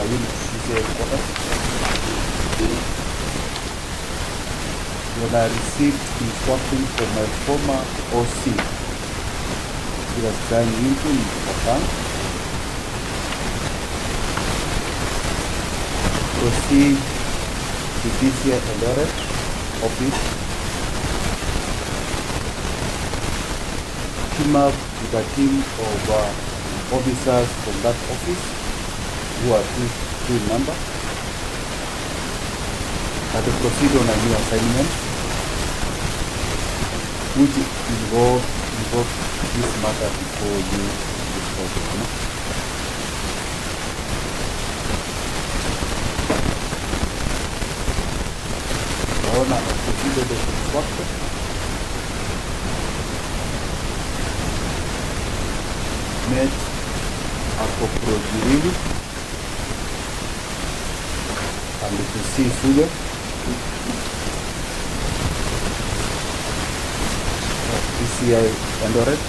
my unit CCA headquarters. When I received instruction from my former OC, he was trying into Coffin, proceed to DCI Eldoret office, team up with a team of officers from that office who are two in number, and to proceed on a new assignment, which involved this matter before you discuss it. The owner has proceeded as instructed. Met a prosecutor and to see Sugar. DCI Eldoret,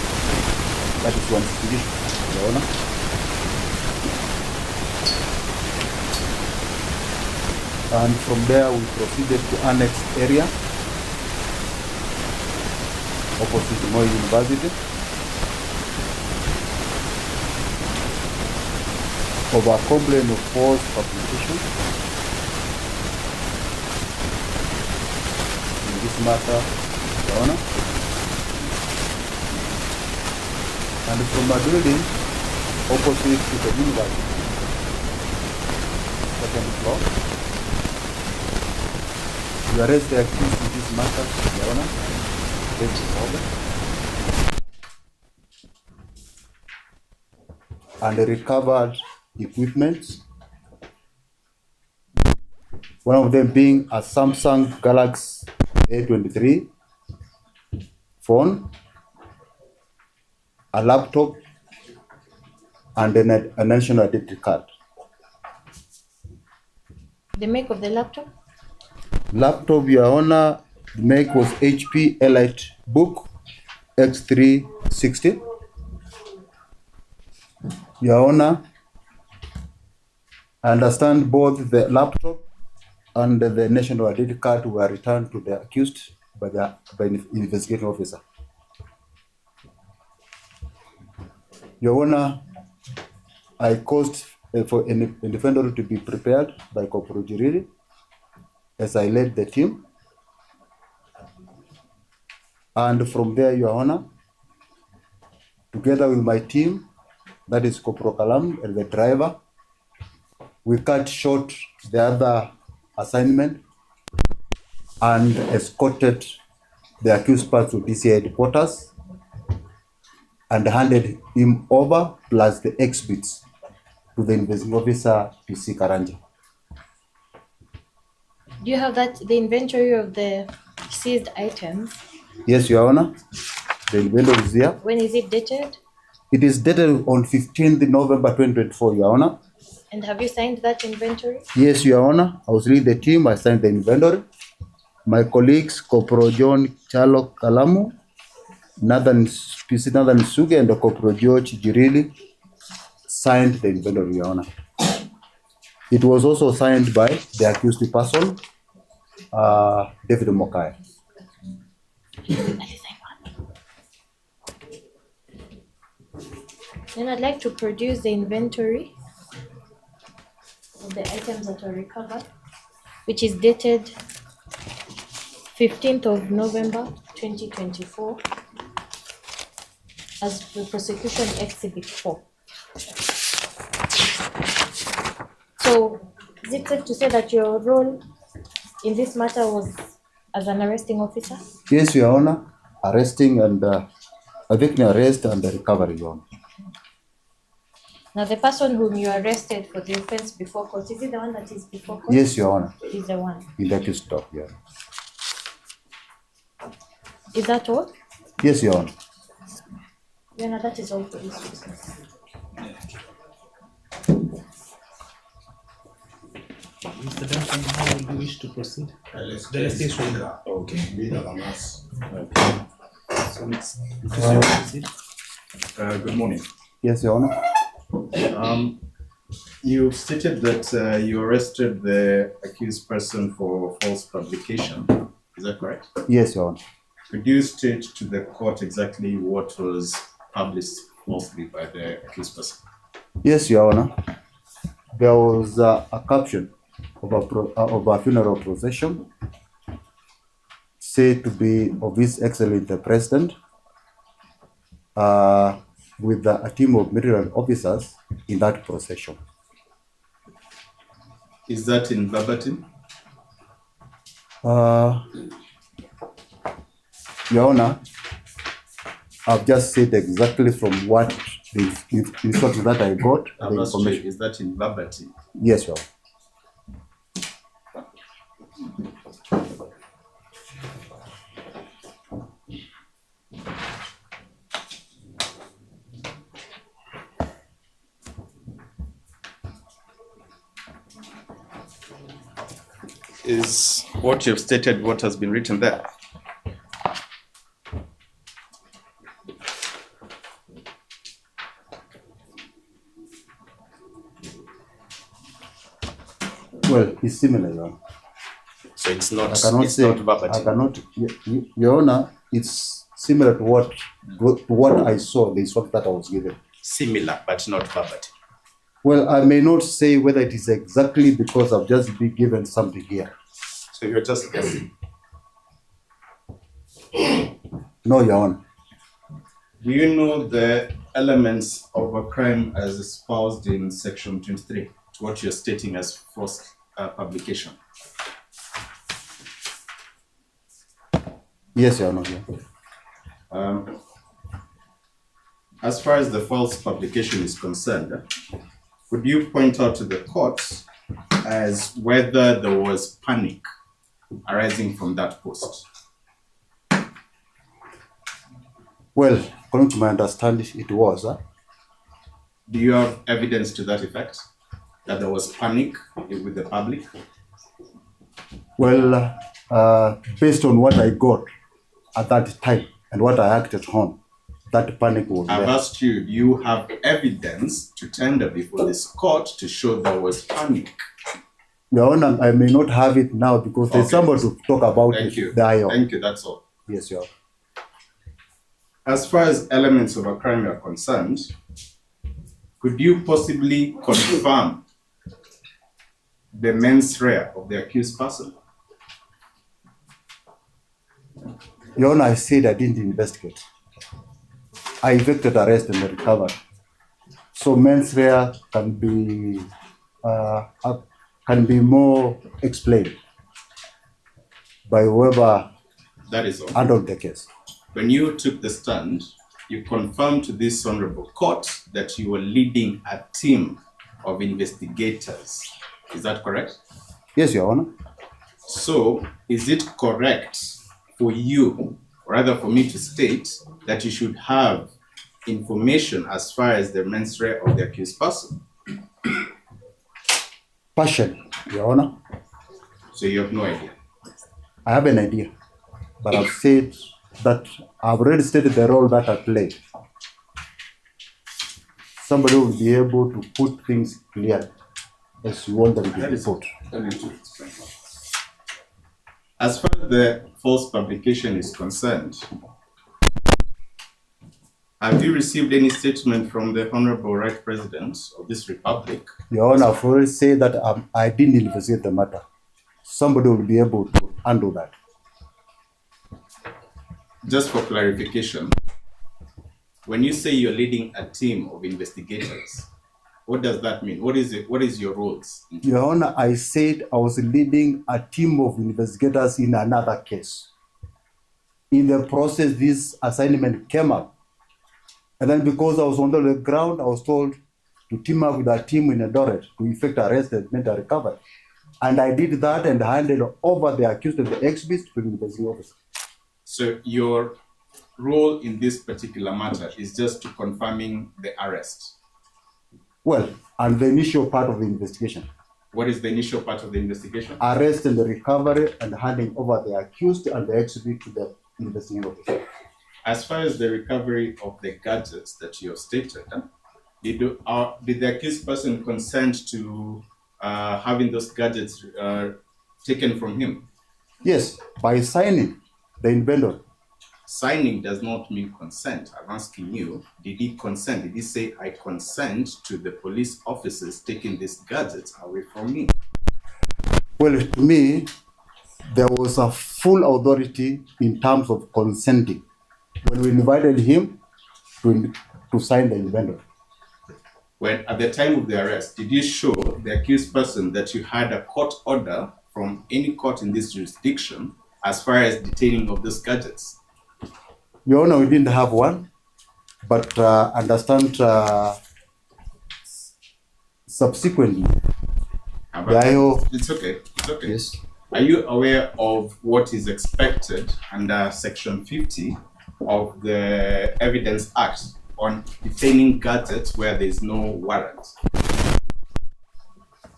that is one situation, the owner. And from there we proceeded to annexed area opposite Moi University of a complaint of false publication. In this matter, the owner. And from a building opposite to the university, second floor. You arrest the accused in this matter, Your Honor. And recovered equipment. One of them being a Samsung Galaxy A23 phone, a laptop, and a national identity card. The make of the laptop? Laptop, Your Honor, the make was HP EliteBook X360. Your Honor, I understand both the laptop and the national identity card were returned to the accused by the investigating officer. Your Honor, I caused for an defendant to be prepared by Corporal Jirili as I led the team. And from there, Your Honor, together with my team, that is Corporal Kalam and the driver, we cut short the other assignment and escorted the accused part to DCI headquarters and handed him over plus the exhibits to the investigating officer, PC Karanja. Do you have the inventory of the seized items? Yes, Your Honor. The inventory is there. When is it dated? It is dated on 15th November 2024, Your Honor. And have you signed that inventory? Yes, Your Honor. I was leading the team. I signed the inventory. My colleagues, Corporal John Chalo Kalamu, Nathan Suge, and Corporal George Jirili signed the inventory, Your Honor. It was also signed by the accused person, David Mokaya. Then I'd like to produce the inventory of the items that were recovered, which is dated 15th of November 2024 as the prosecution exhibit 4. So is it safe to say that your role in this matter was as an arresting officer? Yes, Your Honor. Arresting and effecting arrest and the recovery, Your Honor. Now, the person whom you arrested for the offense before court, is he the one that is before court? Yes, Your Honor. He's the one. In the accused stop, Your Honor. Is that all? Yes, Your Honor. Your Honor, that is all for this business. Mr. Danstan, how do you wish to proceed? Let's take Okay. Okay. So let's proceed. Good morning. Yes, Your Honor. You stated that you arrested the accused person for false publication. Is that correct? Yes, Your Honor. Could you state to the court exactly what was published falsely by the accused person? Yes, Your Honor. There was a caption of a funeral procession said to be of His Excellency the President, with a team of military officers in that procession. Is that in verbatim? Your Honor, I've just said exactly from what the instructions that I got. I'm The not sure. information. Is that in verbatim? Yes, Your Honor. Is what you've stated what has been written there? Well, it's similar, Your Honor. So it's not. I cannot It's say. not verbatim. I cannot. Your Honor, it's similar to what I saw. The instruction that I was given. Similar, but not verbatim. Well, I may not say whether it is exactly because I've just been given something here. So you're just guessing. No, Your Honor. Do you know the elements of a crime as espoused in section 23 to what you're stating as false publication? Yes, Your Honor. Yeah. As far as the false publication is concerned, could you point out to the court as whether there was panic arising from that post? Well, according to my understanding, it was. Do you have evidence to that effect? That there was panic with the public? Well, based on what I got at that time and what I acted on, that panic was I've there. asked you, do you have evidence to tender before this court to show there was panic? Your Honor, I may not have it now because there's Okay. somebody to talk about Thank it. you. There. Thank you, that's all. Yes, Your Honor. As far as elements of a crime are concerned, could you possibly confirm the mens rea of the accused person? Your Honor, I said I didn't investigate. I effected arrest and recovery. So mens rea can be more explained by whoever That is all. handled the case. When you took the stand, you confirmed to this honorable court that you were leading a team of investigators. Is that correct? Yes, Your Honor. So, is it correct for you, or rather for me to state, that you should have information as far as the mens rea of the accused person? Partially, Your Honor. So you have no idea. I have an idea, but I've said that I've already stated the role that I play. Somebody will be able to put things clear as you want them to be put. As far as the false publication is concerned, have you received any statement from the Honorable Right President of this Republic? Your Honor, I've already said that I didn't investigate the matter. Somebody will be able to handle that. Just for clarification, when you say you're leading a team of investigators, what does that mean? What is it? What is your roles? Your Honor, I said I was leading a team of investigators in another case. In the process, this assignment came up. And then because I was on the ground, I was told to team up with a team in Eldoret to effect arrest and mental recovery. And I did that and handed over the accused and the exhibits to the investigating officer. So your role in this particular matter is just to confirming the arrest. Well, and the initial part of the investigation. What is the initial part of the investigation? Arrest and the recovery and handing over the accused and the exhibit to the investigating officer. As far as the recovery of the gadgets that you have stated, Did the accused person consent to having those gadgets taken from him? Yes, by signing the inventory. Signing does not mean consent. I'm asking you, did he consent? Did he say, I consent to the police officers taking these gadgets away from me? Well, to me, there was a full authority in terms of consenting when we invited him to sign the inventory. When at the time of the arrest, did you show the accused person that you had a court order from any court in this jurisdiction as far as detaining of those gadgets? Your Honor, we didn't have one, but understand subsequently, It's okay. It's okay. yes, Are you aware of what is expected under Section 50 of the Evidence Act on detaining gadgets where there is no warrant?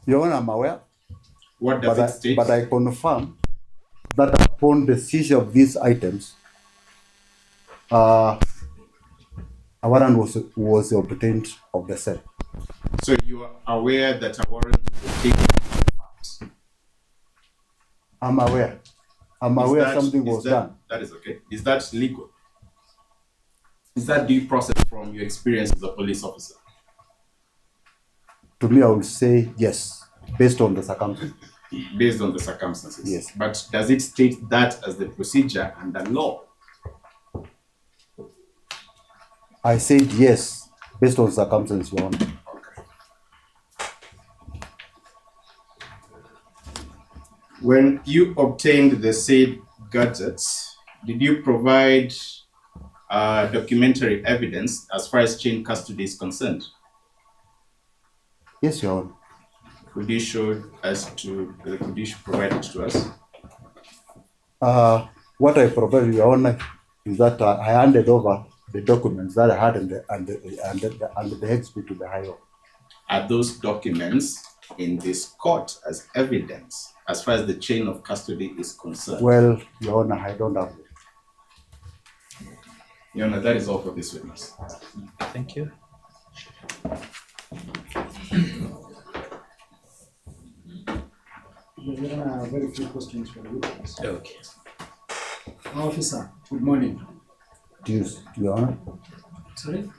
Your Honor, I'm aware, What does it state? but I confirm that upon the seizure of these items, a warrant was obtained of the same. So you are aware that a warrant was taken? I'm aware. I'm aware something was done. That is okay. Is that legal? Is that due process from your experience as a police officer? To me, I would say yes, based on the circumstances. Based on the circumstances? Yes. But does it state that as the procedure under law? I said yes, based on circumstances, Your Honor. When you obtained the said gadgets, did you provide documentary evidence as far as chain custody is concerned? Yes, Your Honor. Could you provide it to us? What I provided, Your Honor, is that I handed over the documents that I had and the exhibit to the High Court. Are those documents in this court as evidence as far as the chain of custody is concerned? Well, Your Honor, I don't have it. Your Honor, that is all for this witness. Thank you. There are very few questions for the witness. Okay. Officer, good morning. Yes, Your Honor. Sorry?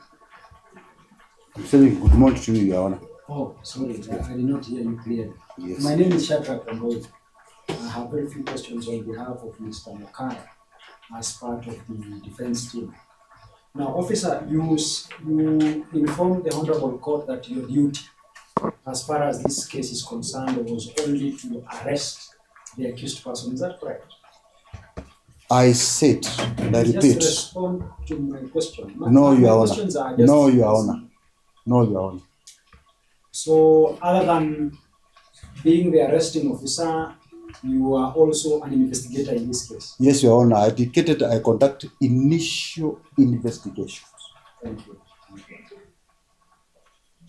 I'm saying good morning to you, Your Honor. Oh, sorry, I did not hear you clearly. Yes. My name is Shadrach Ramboy. I have very few questions on behalf of Mr. Mokaya as part of the defense team. Now, officer, you informed the Honorable Court that your duty, as far as this case is concerned, was only to arrest the accused person. Is that correct? I said, and I Just repeat, respond to my question. no, My Your Honor. questions are just No, Your Honor. No, Your Honor. So, other than being the arresting officer, you are also an investigator in this case. Yes, Your Honor. I indicated I conduct initial investigations. Thank you.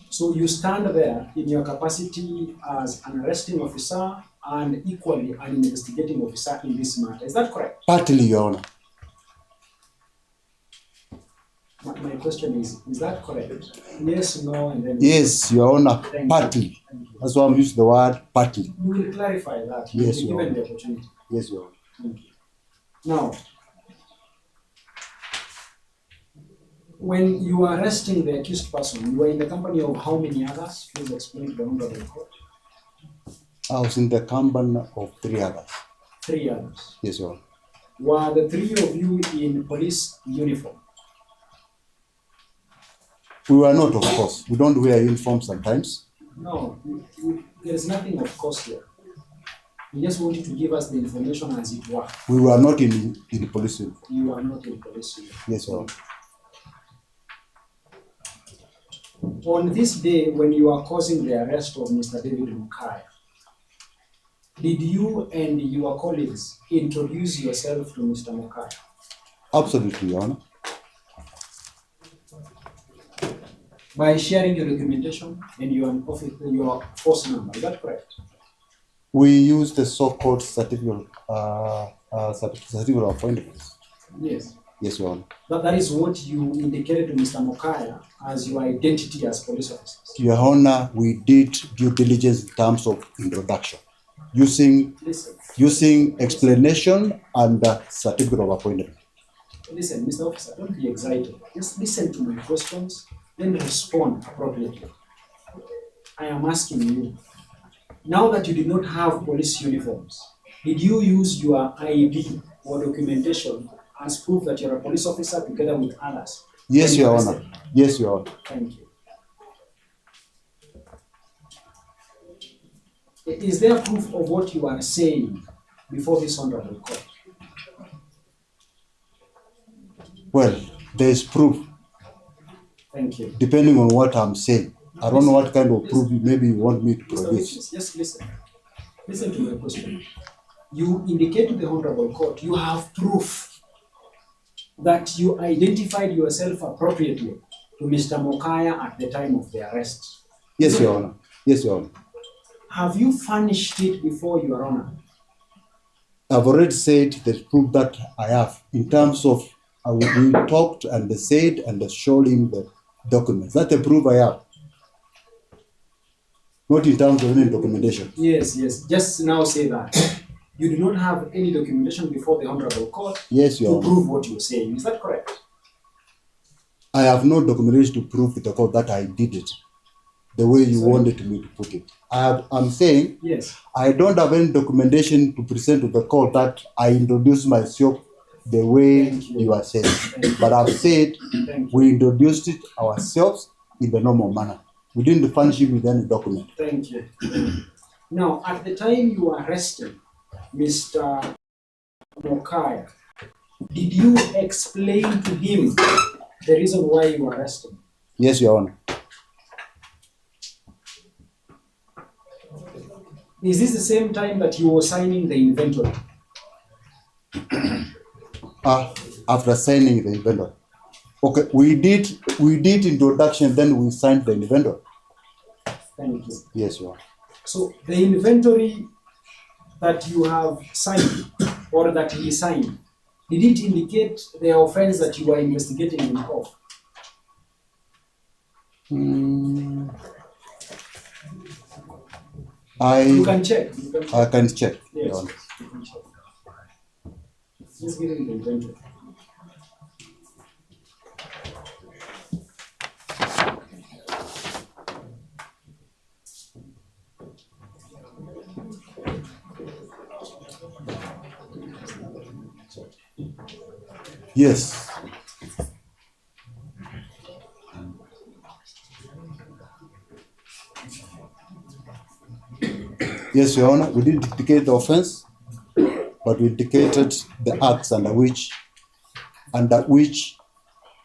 So you stand there in your capacity as an arresting officer and equally an investigating officer in this matter. Is that correct? Partly, Your Honor. My question is that correct? Yes, no, and then Yes, Your Honor. Thank you. Partly. Thank you. That's why I'm using the word partly. You will clarify that. Yes, You Your will be given Honor. the opportunity. Yes, Your Honor. Thank you. Now, when you are arresting the accused person, you are in the company of how many others? Please explain to the Honorable Court. I was in the company of 3 others. 3 others. Yes, Your Honor. Were the 3 of you in police uniform? We were not, of course. We don't wear uniform sometimes. No, there is nothing of course here. We just want you to give us the information as it were. We were not in police uniform. You are not in police uniform. Yes, Your Honor. On this day, when you are causing the arrest of Mr. David Mokaya, did you and your colleagues introduce yourself to Mr. Mokaya? Absolutely, Your Honor. By sharing your documentation and your force number, is that correct? We use the so-called certificate of appointments. Yes. Yes, Your Honor. That is what you indicated to Mr. Mokaya as your identity as police officers. Your Honor, we did due diligence in terms of introduction, using explanation and certificate of appointment. Listen, Mr. Officer, don't be excited. Just listen to my questions, then respond appropriately. I am asking you, now that you did not have police uniforms, did you use your ID or documentation as proof that you're a police officer together with others? Yes, Your Honor. Yes, Your Honor. Thank you. Is there proof of what you are saying before this honorable court? Well, there is proof. Thank you. Depending on what I'm saying. I don't know what kind of proof maybe you want me to produce. Just listen. Listen to my question. You indicate to the honorable court you have proof that you identified yourself appropriately to Mr. Mokaya at the time of the arrest. Yes, Your Honor. Yes, Your Honor. Have you furnished it before, Your Honor? I've already said the proof that I have in terms of we talked and they said and they showed him the documents. That's the proof I have. Not in terms of any documentation. Yes. Just now say that. You do not have any documentation before the honorable court Yes, Your to Honor. prove what you're saying. Is that correct? I have no documentation to prove to the court that I did it the way you wanted me to put it. I'm saying Yes. I don't have any documentation to present to the court that I introduced myself the way Thank you. you are saying. But I've said Thank you. we introduced it ourselves in the normal manner. We didn't furnish him with any document. Thank you. Now, at the time you arrested Mr. Mokaya, did you explain to him the reason why you arrested him? Yes, Your Honor. Is this the same time that you were signing the inventory? After signing the inventory. Okay, we did introduction, then we signed the inventory. Thank you. Yes, Your Honor. So the inventory that you have signed or that he signed, did it indicate the offense that you were investigating him of? You can check. I can check. Yes, Your Honor. you can check. Just give him the inventory. Yes. Yes, Your Honor, we didn't indicate the offense, but we indicated the acts under which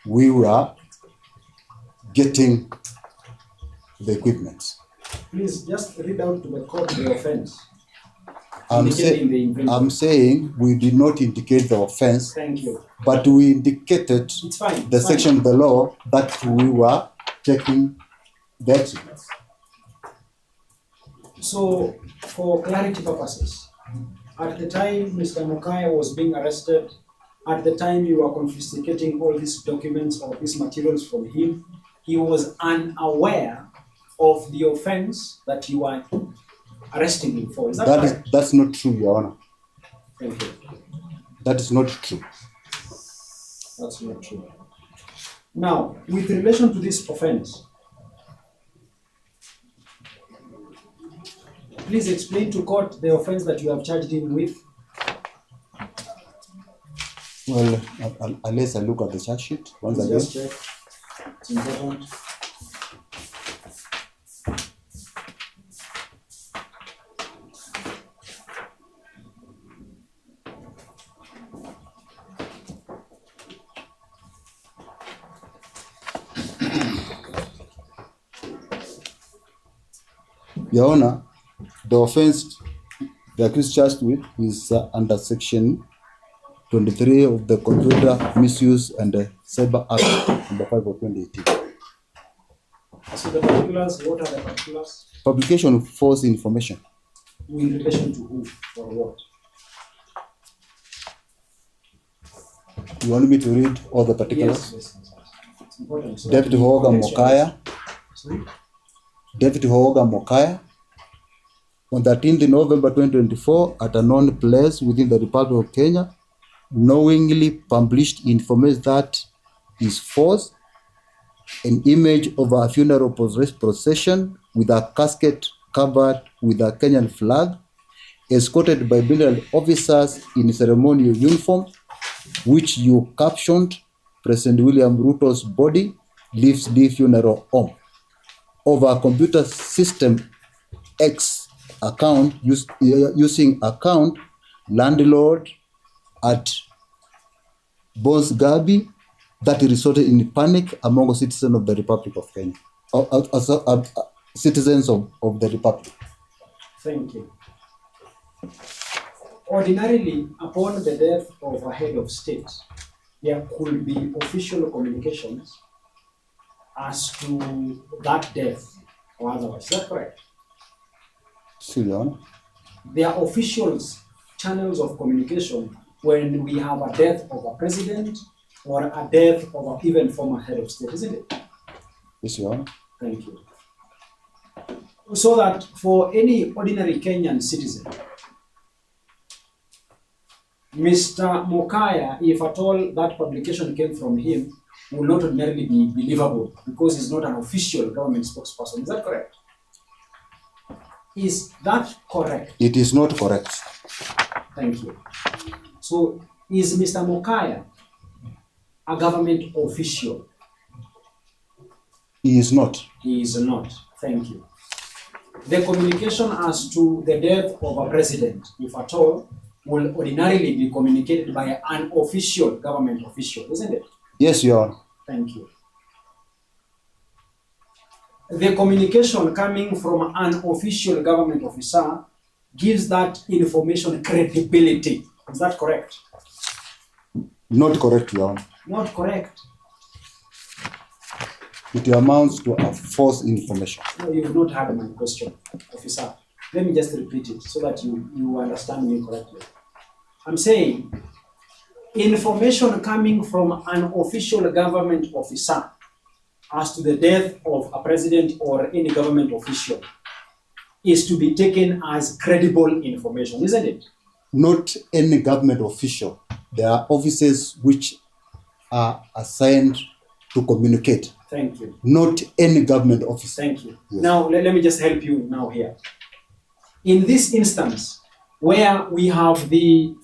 we were getting the equipment. Please just read out to the court the offense. I'm saying we did not indicate the offense, Thank you. but we indicated It's fine. the it's fine. section of the law that we were taking the accidents. So, for clarity purposes, at the time Mr. Mokaya was being arrested, at the time you were confiscating all these documents or these materials from him, he was unaware of the offense that you are arresting him for. Is that correct? That's not true, Your Honor. Thank you. That is not true. That's not true. Now, with relation to this offense, please explain to court the offense that you have charged him with. Well, unless I look at the charge sheet once Please again. just check. It's important. Your Honor, the offense the accused charged with is under section 23 of the Computer Misuse and Cyber Act number 5 of 2018. So the particulars, what are the particulars? Publication of false information. In relation to who or what? You want me to read all the particulars? Yes. It's important. So Deputy that we Hoga contextualize. Mokaya, Sorry? Deputy Hoga Mokaya, on 13th November 2024, at a known place within the Republic of Kenya, knowingly published information that is false, an image of a funeral procession with a casket covered with a Kenyan flag, escorted by military officers in ceremonial uniform, which you captioned President William Ruto's body leaves the funeral home. Over a computer system X account using account landlord at Boss Gabi, that resulted in panic among citizens of the Republic of Kenya, citizens of the Republic. Thank you. Ordinarily, upon the death of a head of state, there could be official communications as to that death or otherwise. Is that correct? See, Your Honor? There are officials, channels of communication when we have a death of a president or a death of an even former head of state, isn't it? Yes, Your Honor. Thank you. So that for any ordinary Kenyan citizen, Mr. Mokaya, if at all that publication came from him, will not ordinarily be believable because he's not an official government spokesperson. Is that correct? Is that correct? It is not correct. Thank you. So, is Mr. Mokaya a government official? He is not. He is not. Thank you. The communication as to the death of a president, if at all, will ordinarily be communicated by an official government official, isn't it? Yes, Your Honor. Thank you. The communication coming from an official government officer gives that information credibility. Is that correct? Not correct, Your Honor. Not correct. It amounts to a false information. No, you've not heard my question, officer. Let me just repeat it so that you understand me correctly. I'm saying information coming from an official government officer as to the death of a president or any government official is to be taken as credible information, isn't it? Not any government official. There are offices which are assigned to communicate. Thank you. Not any government office. Thank you. Yes. Now, let me just help you now here. In this instance, where we have the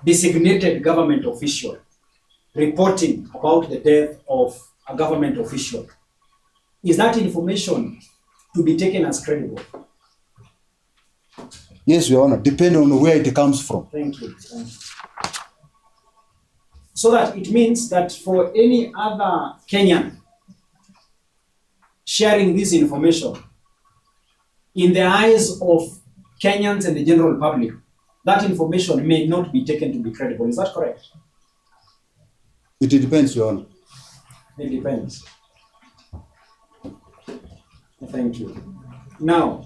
designated government official reporting about the death of a government official, is that information to be taken as credible? Yes, Your Honor, depending on where it comes from. Thank you. Thank you. So that it means that for any other Kenyan sharing this information, in the eyes of Kenyans and the general public, that information may not be taken to be credible. Is that correct? It depends, Your Honor. It depends. Thank you. Now,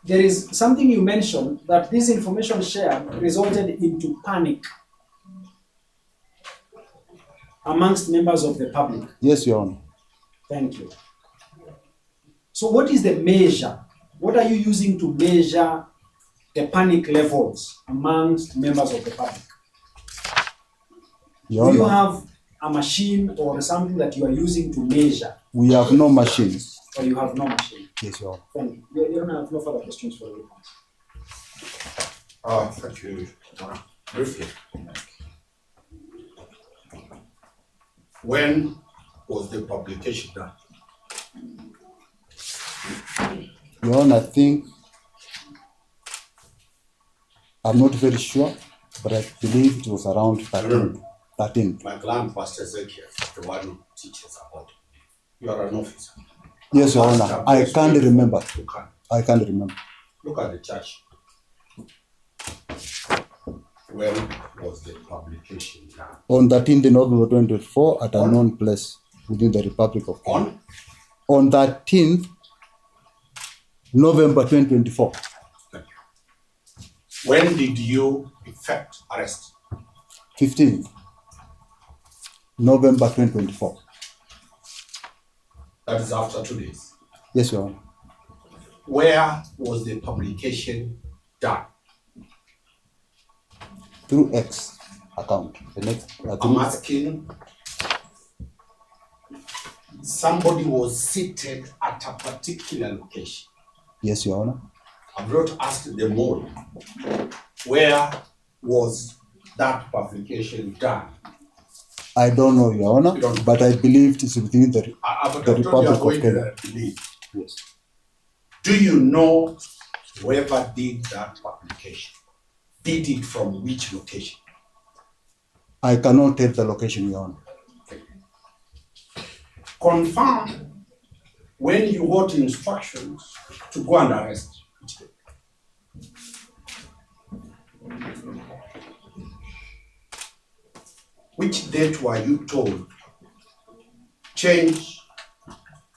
there is something you mentioned that this information shared resulted into panic amongst members of the public. Yes, Your Honor. Thank you. So what is the measure? What are you using to measure the panic levels amongst members of the public? Your Do you Honor, have a machine or something that you are using to measure, we have no machines. or you have no machine? Yes, Your Honor. Thank you. You don't have no further questions for the witness. Thank you. Briefly. When was the publication done? Your Honor, I think, I'm not very sure, but I believe it was around 13. My client, Pastor Ezekiel, the one who teaches about it. You are an officer. Yes, Your Honor, I can't remember. You can. I can't remember. Look at the church. When was the publication done? On 13th November 2024 at a known place within the Republic of Kenya. On 13th November 2024. Thank you. When did you effect arrest? 15th November 2024. That is after 2 days. Yes, Your Honor. Where was the publication done? Through X account. The next. I'm asking, somebody was seated at a particular location. Yes, Your Honor. I've not asked them all. Where was that publication done? I don't know, Your Honor, You don't- but I believe it's within the. But The I thought you Republic are of going Kenya. to believe. Yes. Do you know whoever did that publication? Did it from which location? I cannot tell the location, Your Honor. Confirm when you got instructions to go and arrest. Which date were you told? Change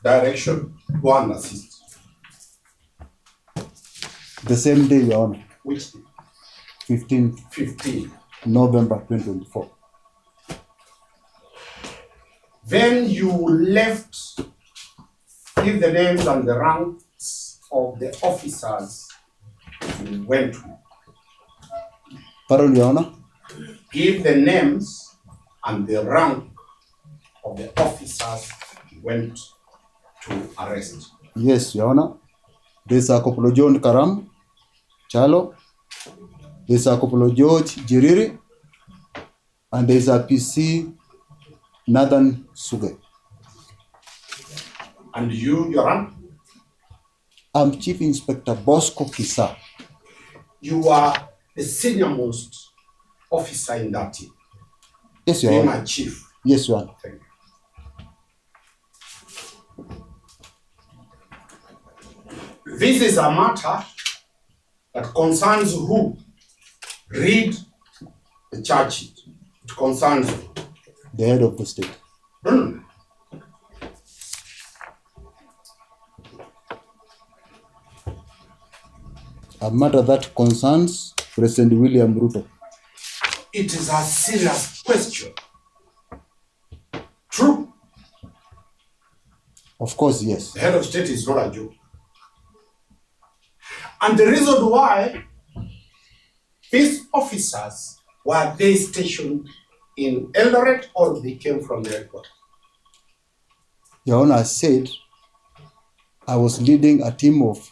direction, go and assist. The same day, Your Honor, Which day? 15th 15. November 2024. Then you left, give the names and the ranks of the officers you went with. Pardon, Your Honor? Give the names and the rank of the officers you went to arrest. Yes, Your Honor. There's a Corporal John Karam, Chalo. There's a Corporal George Jiriri. And there's a PC Nathan Suge. And you, your rank, I'm Chief Inspector Bosco Kisa. you are the senior most officer in that team. Yes, Your Being Honor. my chief. Yes, Your Honor. Thank you. This is a matter that concerns who? Read the charge sheet. It concerns who? The head of the state. No. A matter that concerns President William Ruto. It is a serious question. True. Of course, yes. The head of state is not a joke. And the reason why these officers were they stationed in Eldoret or they came from the headquarters? Your Honor, I said I was leading a team of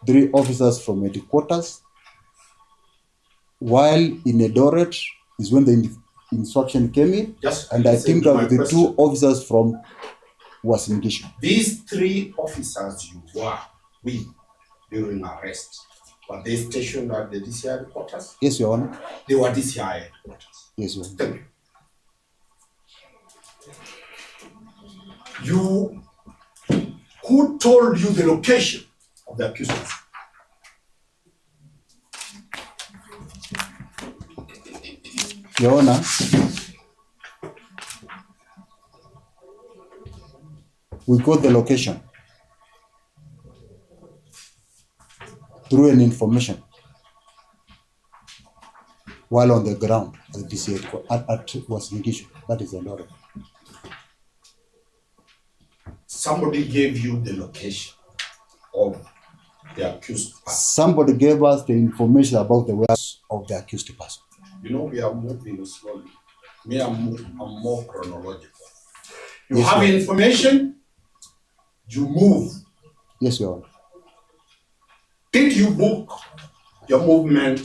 3 officers from headquarters, while in Eldoret is when the instruction came in, Just and I listen teamed to up my with the question. 2 officers from Wasingishu. These 3 officers you were with during arrest, were they stationed at the DCI headquarters? Yes, Your Honor. They were DCI headquarters. Yes, Your Honor. Thank you. Who told you the location of the accused? Your Honor, we got the location through an information while on the ground at the DCA at Wasingishu. That is Eldoret. Somebody gave you the location of the accused person. Somebody gave us the information about the whereabouts of the accused person. You know, we are moving slowly. Me, I'm more chronological. You Yes, have sir. information, you move. Yes, Your Honor. Did you book your movement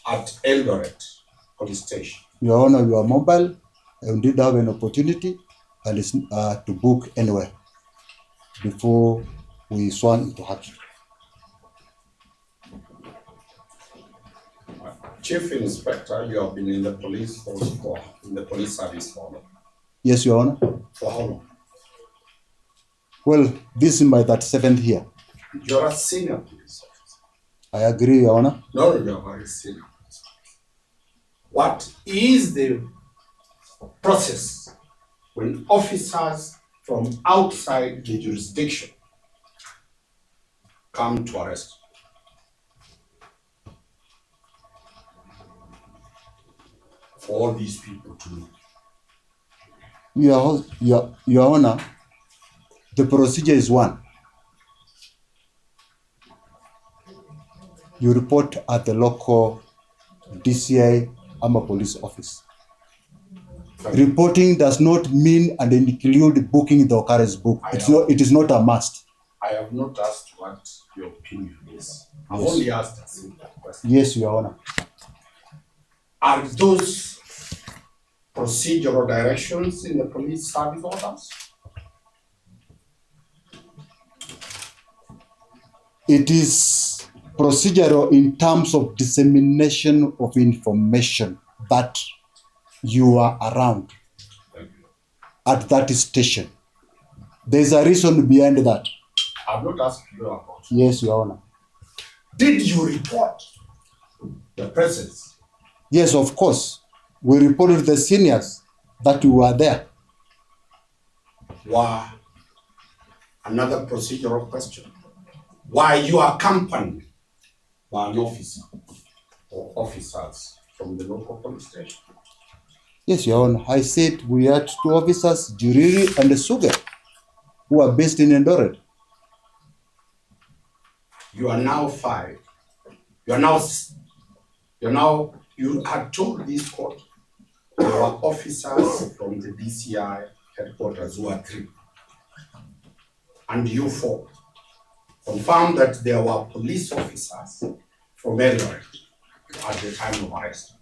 at Eldoret police station? Your Honor, you are mobile and did have an opportunity and it's, to book anywhere before we swung into action. Chief Inspector, you have been in the police force in the police service for how long? Yes, Your Honor. For how long? Well, this is my 37th year. You're a senior police officer. I agree, Your Honor. No, you're very senior police officer. What is the process when officers from outside the jurisdiction come to arrest? for all these people to know? Your Honor, the procedure is one. You report at the local DCI Armor Police office. Reporting does not mean and include booking the occurrence book. It is not a must. I have not asked what your opinion is. I've Yes. only asked a simple question. Yes, Your Honor. Are those procedural directions in the police service orders? It is procedural in terms of dissemination of information that you are around at that station. There's a reason behind that. I've not asked you about. Yes, Your Honor. Did you report the presence? Yes, of course. We reported the seniors that we were there. Why? Another procedural question. Why you are accompanied by an officer or officers from the local police station? Yes, Your Honor. I said we had two officers, Juriri and Suga, who are based in Eldoret. You are now five. You had told this court there were officers from the DCI headquarters who are three. And you four confirmed that there were police officers from Eldoret at the time of arrest.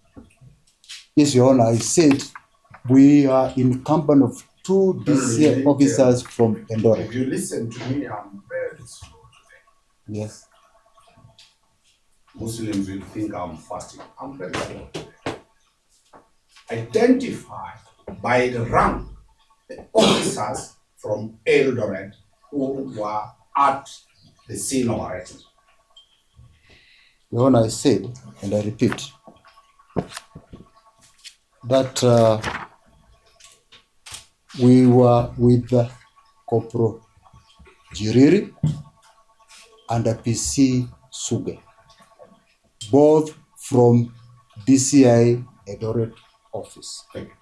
Yes, Your Honor. I said we are in company of two DCI officers from Eldoret. If you listen to me, I'm very slow today. Yes. Muslims will think I'm fasting. I'm very slow today. Identify by the rank the officers from Eldoret who were at the scene of arrest. Your Honor, I said, and I repeat, that we were with Corporal Jiriri and a PC Suge, both from DCI Eldoret office. Thank you.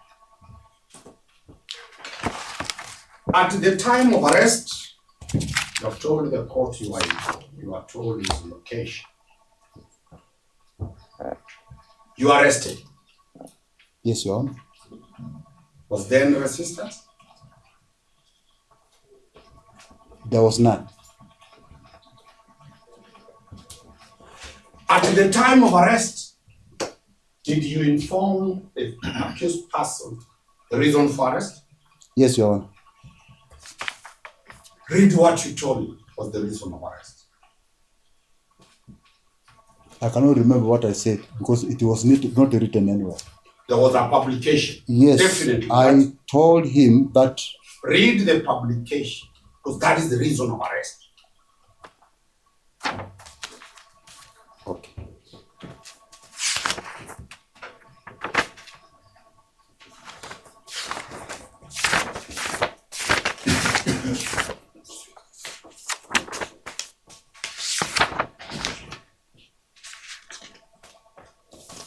At the time of arrest, you have told the court you are told his location. You arrested. Yes, Your Honor. Was there any resistance? There was none. At the time of arrest, did you inform the accused person the reason for arrest? Yes, Your Honor. Read what you told him was the reason of arrest. I cannot remember what I said because it was not written anywhere. There was a publication. Yes, Definitely. I told him that. Read the publication because that is the reason of arrest. Okay.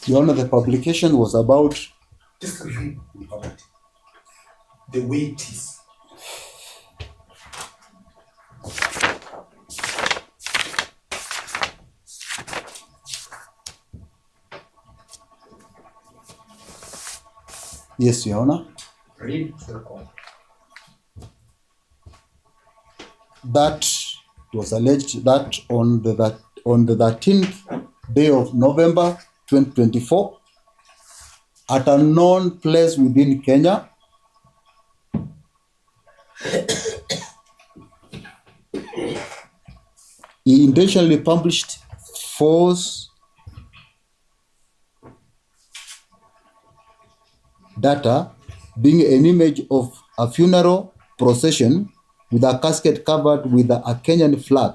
Your Honor, the publication was about. Just read about it. The way it is. Yes, Your Honor. Read the court. That was alleged that on the 13th day of November 2024, at a known place within Kenya, he intentionally published false data, being an image of a funeral procession with a casket covered with a Kenyan flag,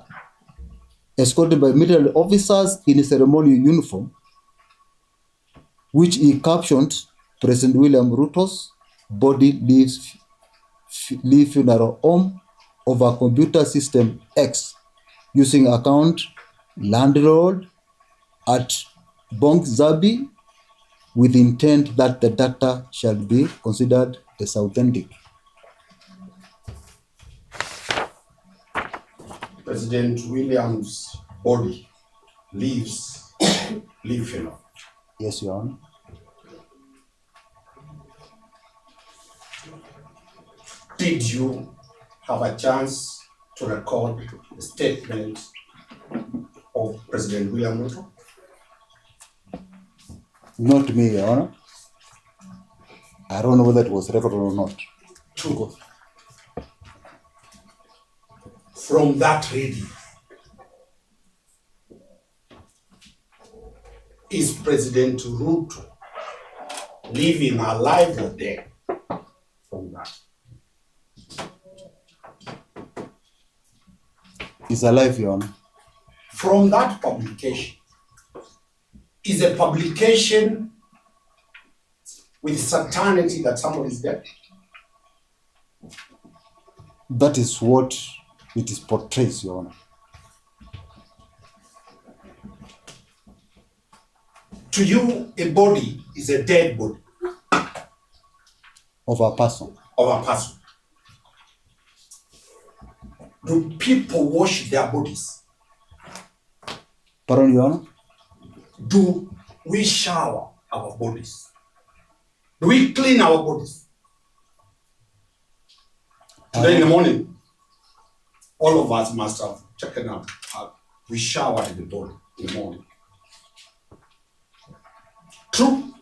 escorted by military officers in a ceremonial uniform, which he captioned President William Ruto's body leave funeral home over computer system X, using account landlord at Bonk Zabi with intent that the data shall be considered as authentic. President William's body leaves Lifino. Yes, Your Honor. Did you have a chance to record the statement of President William Ruto? Not me, Your Honor. I don't know whether it was recorded or not. True. From that reading, is President Ruto living, alive or dead? From that. He's alive, Your Honor. From that publication, is a publication with certainty that someone is dead? That is what it is portrays, Your Honor. To you, a body is a dead body Of a person. of a person. Do people wash their bodies? Pardon, Your Honor? Do we shower our bodies? Do we clean our bodies? Today in the morning, all of us must have taken up. We showered the body in the morning. True.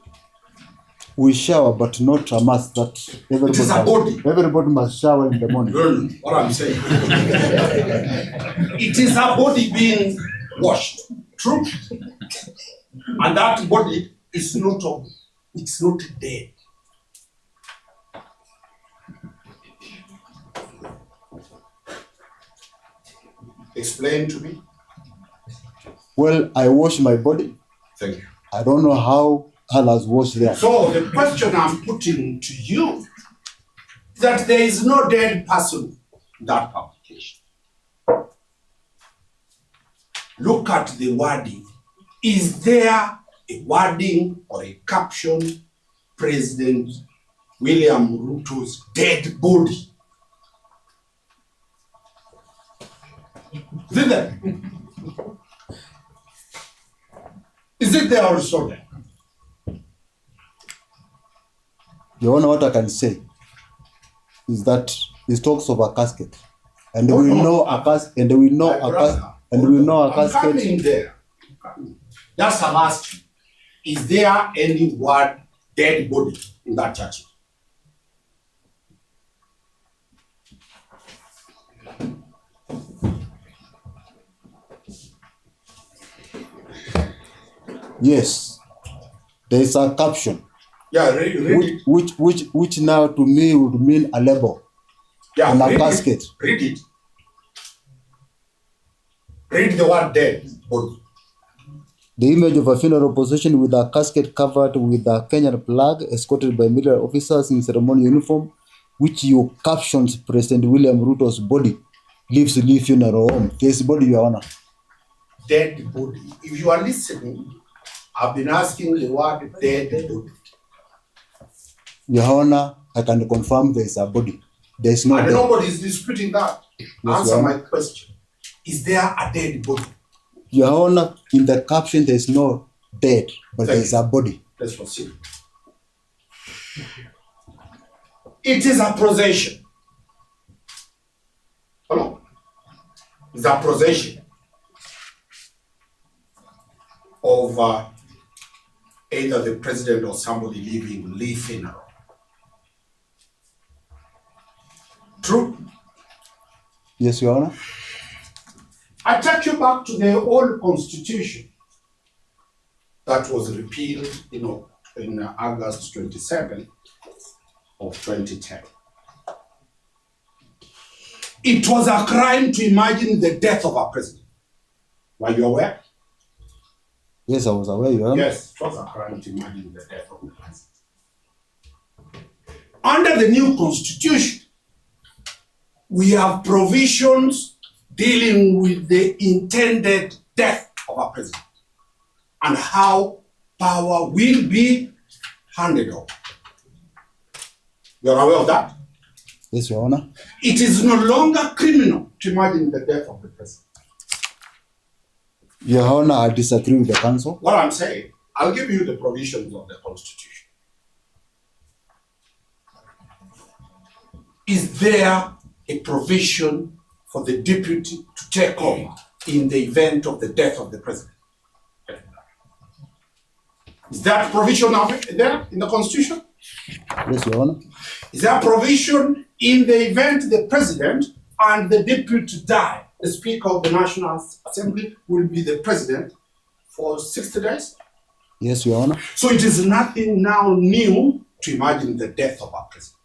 We shower, but not a must that It is a body. everybody must shower in the morning. Learn what I'm saying. It is a body being washed. True. And that body is not dead. Explain to me. Well, I wash my body. Thank you. I don't know how others wash theirs. So the question I'm putting to you is that there is no dead person in that publication. Look at the wording. Is there a wording or a caption, President William Ruto's dead body? Is it there? Is it there or so there? Your Honor, what I can say is that it talks of a casket, and No, we no, know a casket, and we know My a brother, casket, and we know a I'm coming casket. there. Just I've asked you, is there any word dead body in that church? Yes, there is a caption, Yeah, read it. which now to me would mean a label Yeah, on a read casket. it. Read it. Read the word dead body. The image of a funeral procession with a casket covered with a Kenyan flag, escorted by military officers in ceremonial uniform, which you captions President William Ruto's body leaves Lee Funeral Home. This body, Your Honor. Dead body. If you are listening, I've been asking the word dead body. Your Honor, I can confirm there is a body. There is no And dead. nobody is disputing that. Yes, Answer Your my Honor. question. Is there a dead body? Your Honor, in the caption there is no dead, but Thank there is you. a body. Let's proceed. It is a procession. Oh no. It's a procession of either the president or somebody leaving Lee Funeral. True. Yes, Your Honor. I take you back to the old constitution that was repealed, in August 27 of 2010. It was a crime to imagine the death of a president. Were you aware? Yes, I was aware, Your Honor. Yes, it was a crime to imagine the death of the president. Under the new constitution, we have provisions dealing with the intended death of a president and how power will be handed over. You're aware of that? Yes, Your Honor. It is no longer criminal to imagine the death of the president. Your Honor, I disagree with the counsel. What I'm saying, I'll give you the provisions of the Constitution. Is there a provision for the deputy to take over in the event of the death of the president? Is that provision there in the Constitution? Yes, Your Honor. Is there a provision in the event the president and the deputy die? The Speaker of the National Assembly will be the president for 60 days? Yes, Your Honor. So it is nothing now new to imagine the death of our president.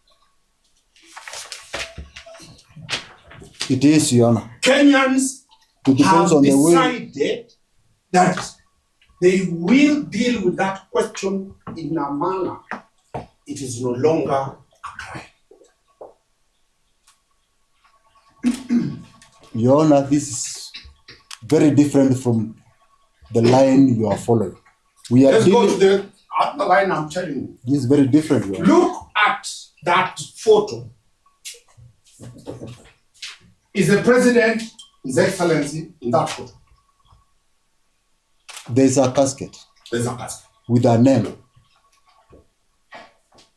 It is, Your Honor. Kenyans It depends have on the will. decided that they will deal with that question in a manner. It is no longer a crime. Your Honor, this is very different from the line you are following. We are Let's go to dealing. the other line I'm telling you. This is very different, Your Honor. Look at that photo. Is the president, His Excellency, in that photo? There's a casket There's a casket. with a name.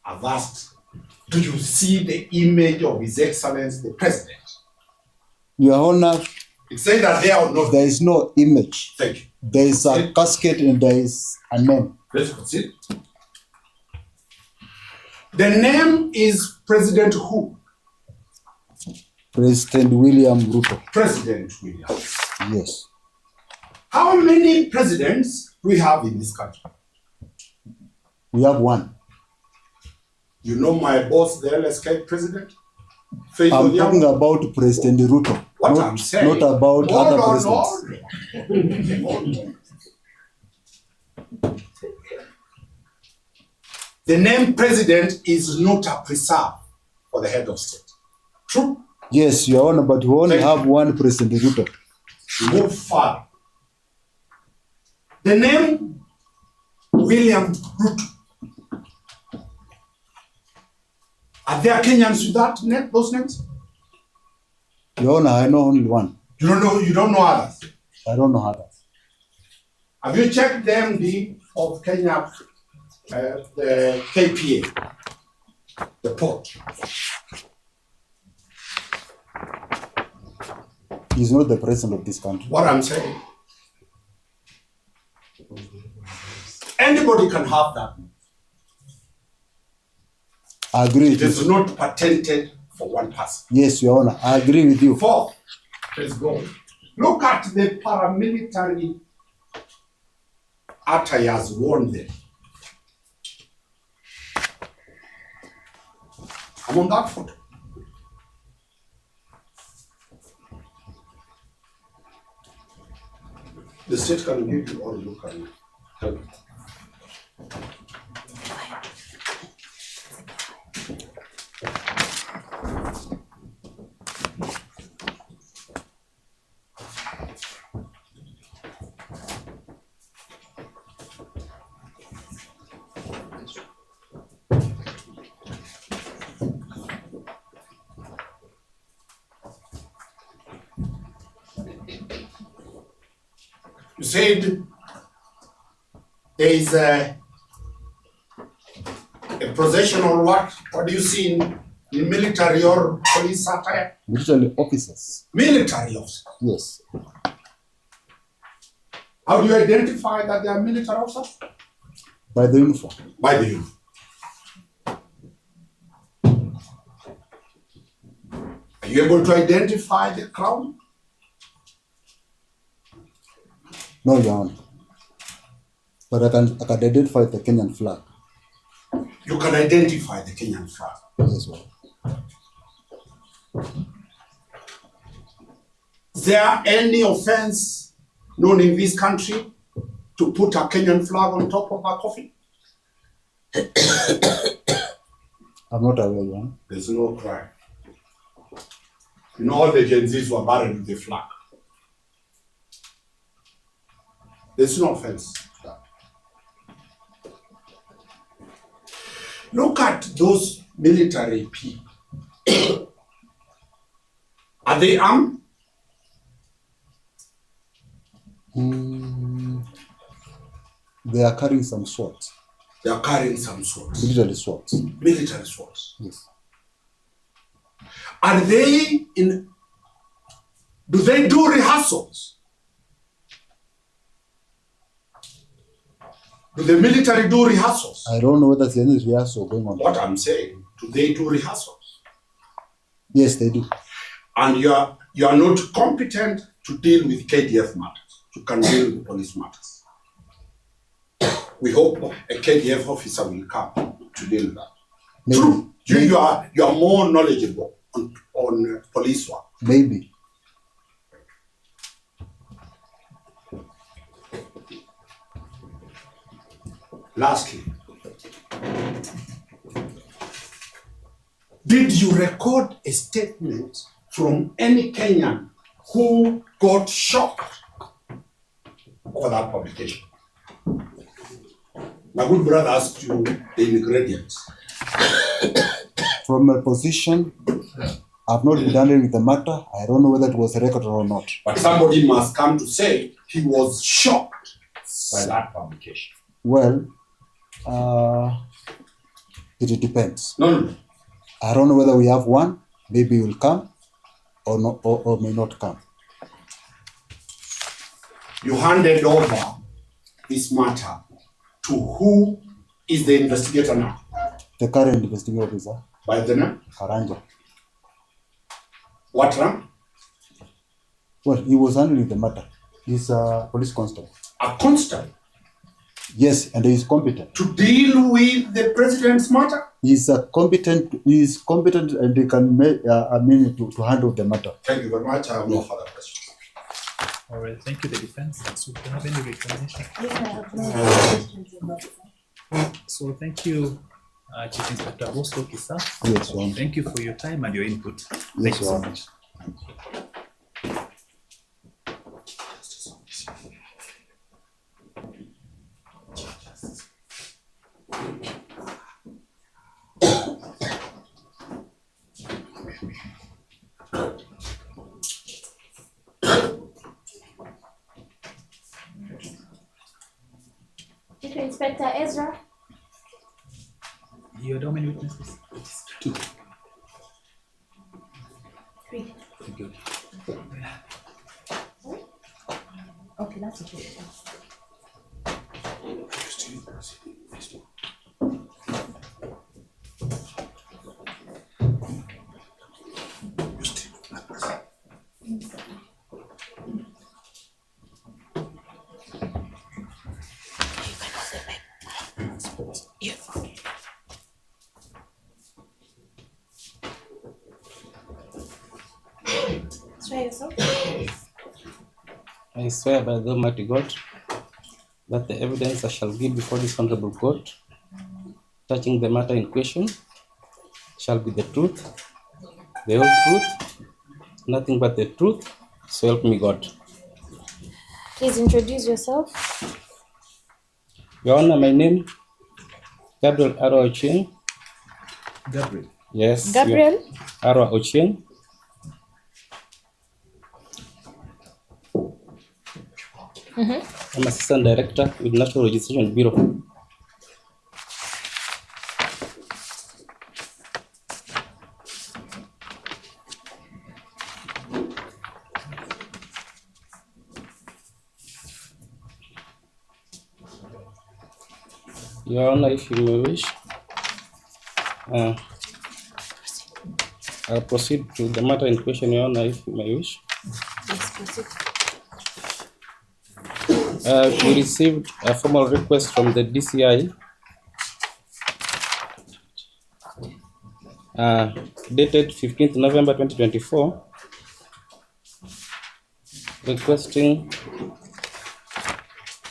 I've asked, do you see the image of His Excellency, the president? Your Honor, It says that there or not. there is no image. Thank you. There is a casket and there is a name. Let's proceed. The name is President who? President William Ruto. President William. Yes. How many presidents do we have in this country? We have one. You know my boss, the LSK president? Faith I'm Odiamo? talking about President Ruto. What not, I'm saying. Not about Hold other on, presidents. hold on. The name president is not a preserve for the head of state. True? Yes, Your Honor, but we only Thank you. have one President Ruto. Move far. The name William Ruto. Are there Kenyans with that name, those names? Your Honor, I know only one. You don't know others. I don't know others. Have you checked the MD of Kenya, the KPA, the port? He's not the president of this country. What I'm saying, anybody can have that. I agree It with you. is not patented for one person. Yes, Your Honor, I agree with you. Fourth, let's go. Look at the paramilitary attire has worn them. I'm on that photo. The state can give you all look at it. Help. You said there is a procession or what? What do you see in military or police attire? Literally officers. Military officers. Yes. How do you identify that they are military officers? By the uniform. By the uniform. Are you able to identify the crown? No, Your Honor. But I can identify the Kenyan flag. You can identify the Kenyan flag. Yes, Your Honor. Is there any offense known in this country to put a Kenyan flag on top of a coffin? I'm not aware, Your Honor. There's no crime. You know, all the Gen Zs were buried with the flag. There's no offense. Look at those military people. Are they armed? They are carrying some swords. They are carrying some swords. Military swords. Military swords. Yes. Are they in? Do they do rehearsals? Do the military do rehearsals? I don't know whether there's any rehearsal going on. What I'm saying, do they do rehearsals? Yes, they do. And you are not competent to deal with KDF matters. You can deal with police matters. We hope a KDF officer will come to deal with that. Maybe. True. You are more knowledgeable on police work. Maybe. Lastly, did you record a statement from any Kenyan who got shocked over that publication? My good brother asked you the ingredients. From my position, I've not been dealing with the matter. I don't know whether it was recorded or not. But somebody must come to say he was shocked by that publication. Well, it depends. No. I don't know whether we have one. Maybe he will come or not, or may not come. You handed over this matter to who is the investigator now? The current investigating officer, By the name? Karanja. What rank? Well, he was handling the matter. He's a police constable. A constable. Yes, and he is competent. To deal with the president's matter? He is competent and he can to handle the matter. Thank you very much. I have no further questions. All right, thank you, the defense. So, do you have any recognition? Yes, I have no questions about that. So, thank you, Chief Inspector Bosco Kisa. Yes, Your Honor. Thank you for your time and your input. Yes, Thank you Your so Honor. much. Chief Inspector Ezra. You had how many witnesses? 2. 3. Thank you. Okay, that's okay. Swear yourself. I swear by the Almighty God that the evidence I shall give before this honorable court touching the matter in question shall be the truth, the whole truth, nothing but the truth, so help me God. Please introduce yourself. Your Honor, my name, Gabriel Arwa Ochieng. Gabriel. Yes. Gabriel. Arwa Ochieng. I'm Assistant Director with National Registration Bureau. Your Honor, if you may wish, I'll proceed to the matter in question, Your Honor, if you may wish. Yes, proceed. We received a formal request from the DCI dated 15th November 2024 requesting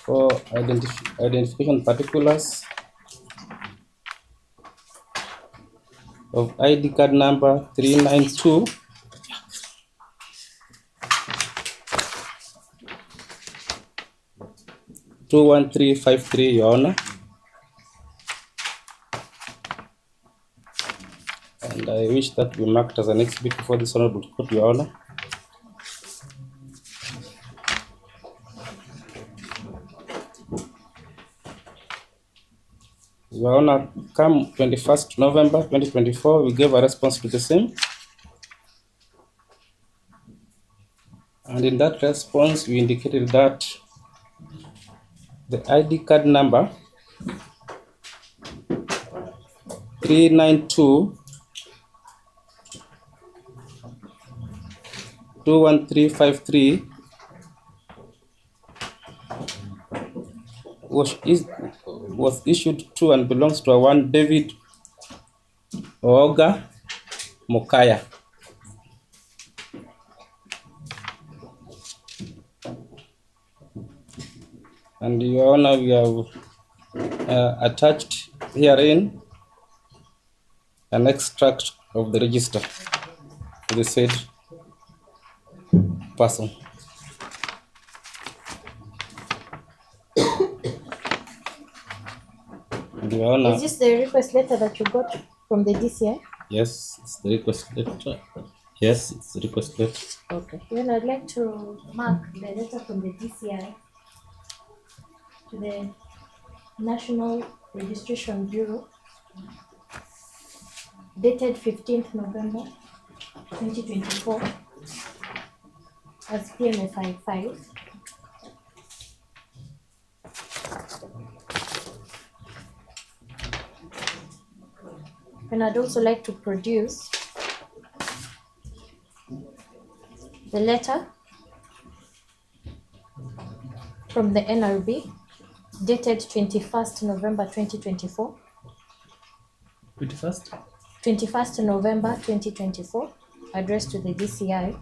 for identification particulars of ID card number 392 21353, Your Honor. I wish that be marked as an exhibit before this honorable court, Your Honor. Your Honor, come 21st November 2024, we gave a response to the same. And in that response, we indicated that the ID card number 392 21353 was issued to and belongs to a one David Mokaya. And Your Honor, we have attached herein an extract of the register for the said person. And Your Honor, Is this the request letter that you got from the DCI? yes, it's the request letter. Yes, it's the request letter. Okay. Then I'd like to mark the letter from the DCI to the National Registration Bureau, dated 15th November 2024, as PMFI 5. And I'd also like to produce the letter from the NRB, dated 21st November 2024. 21st? 21st November 2024, addressed to the DCI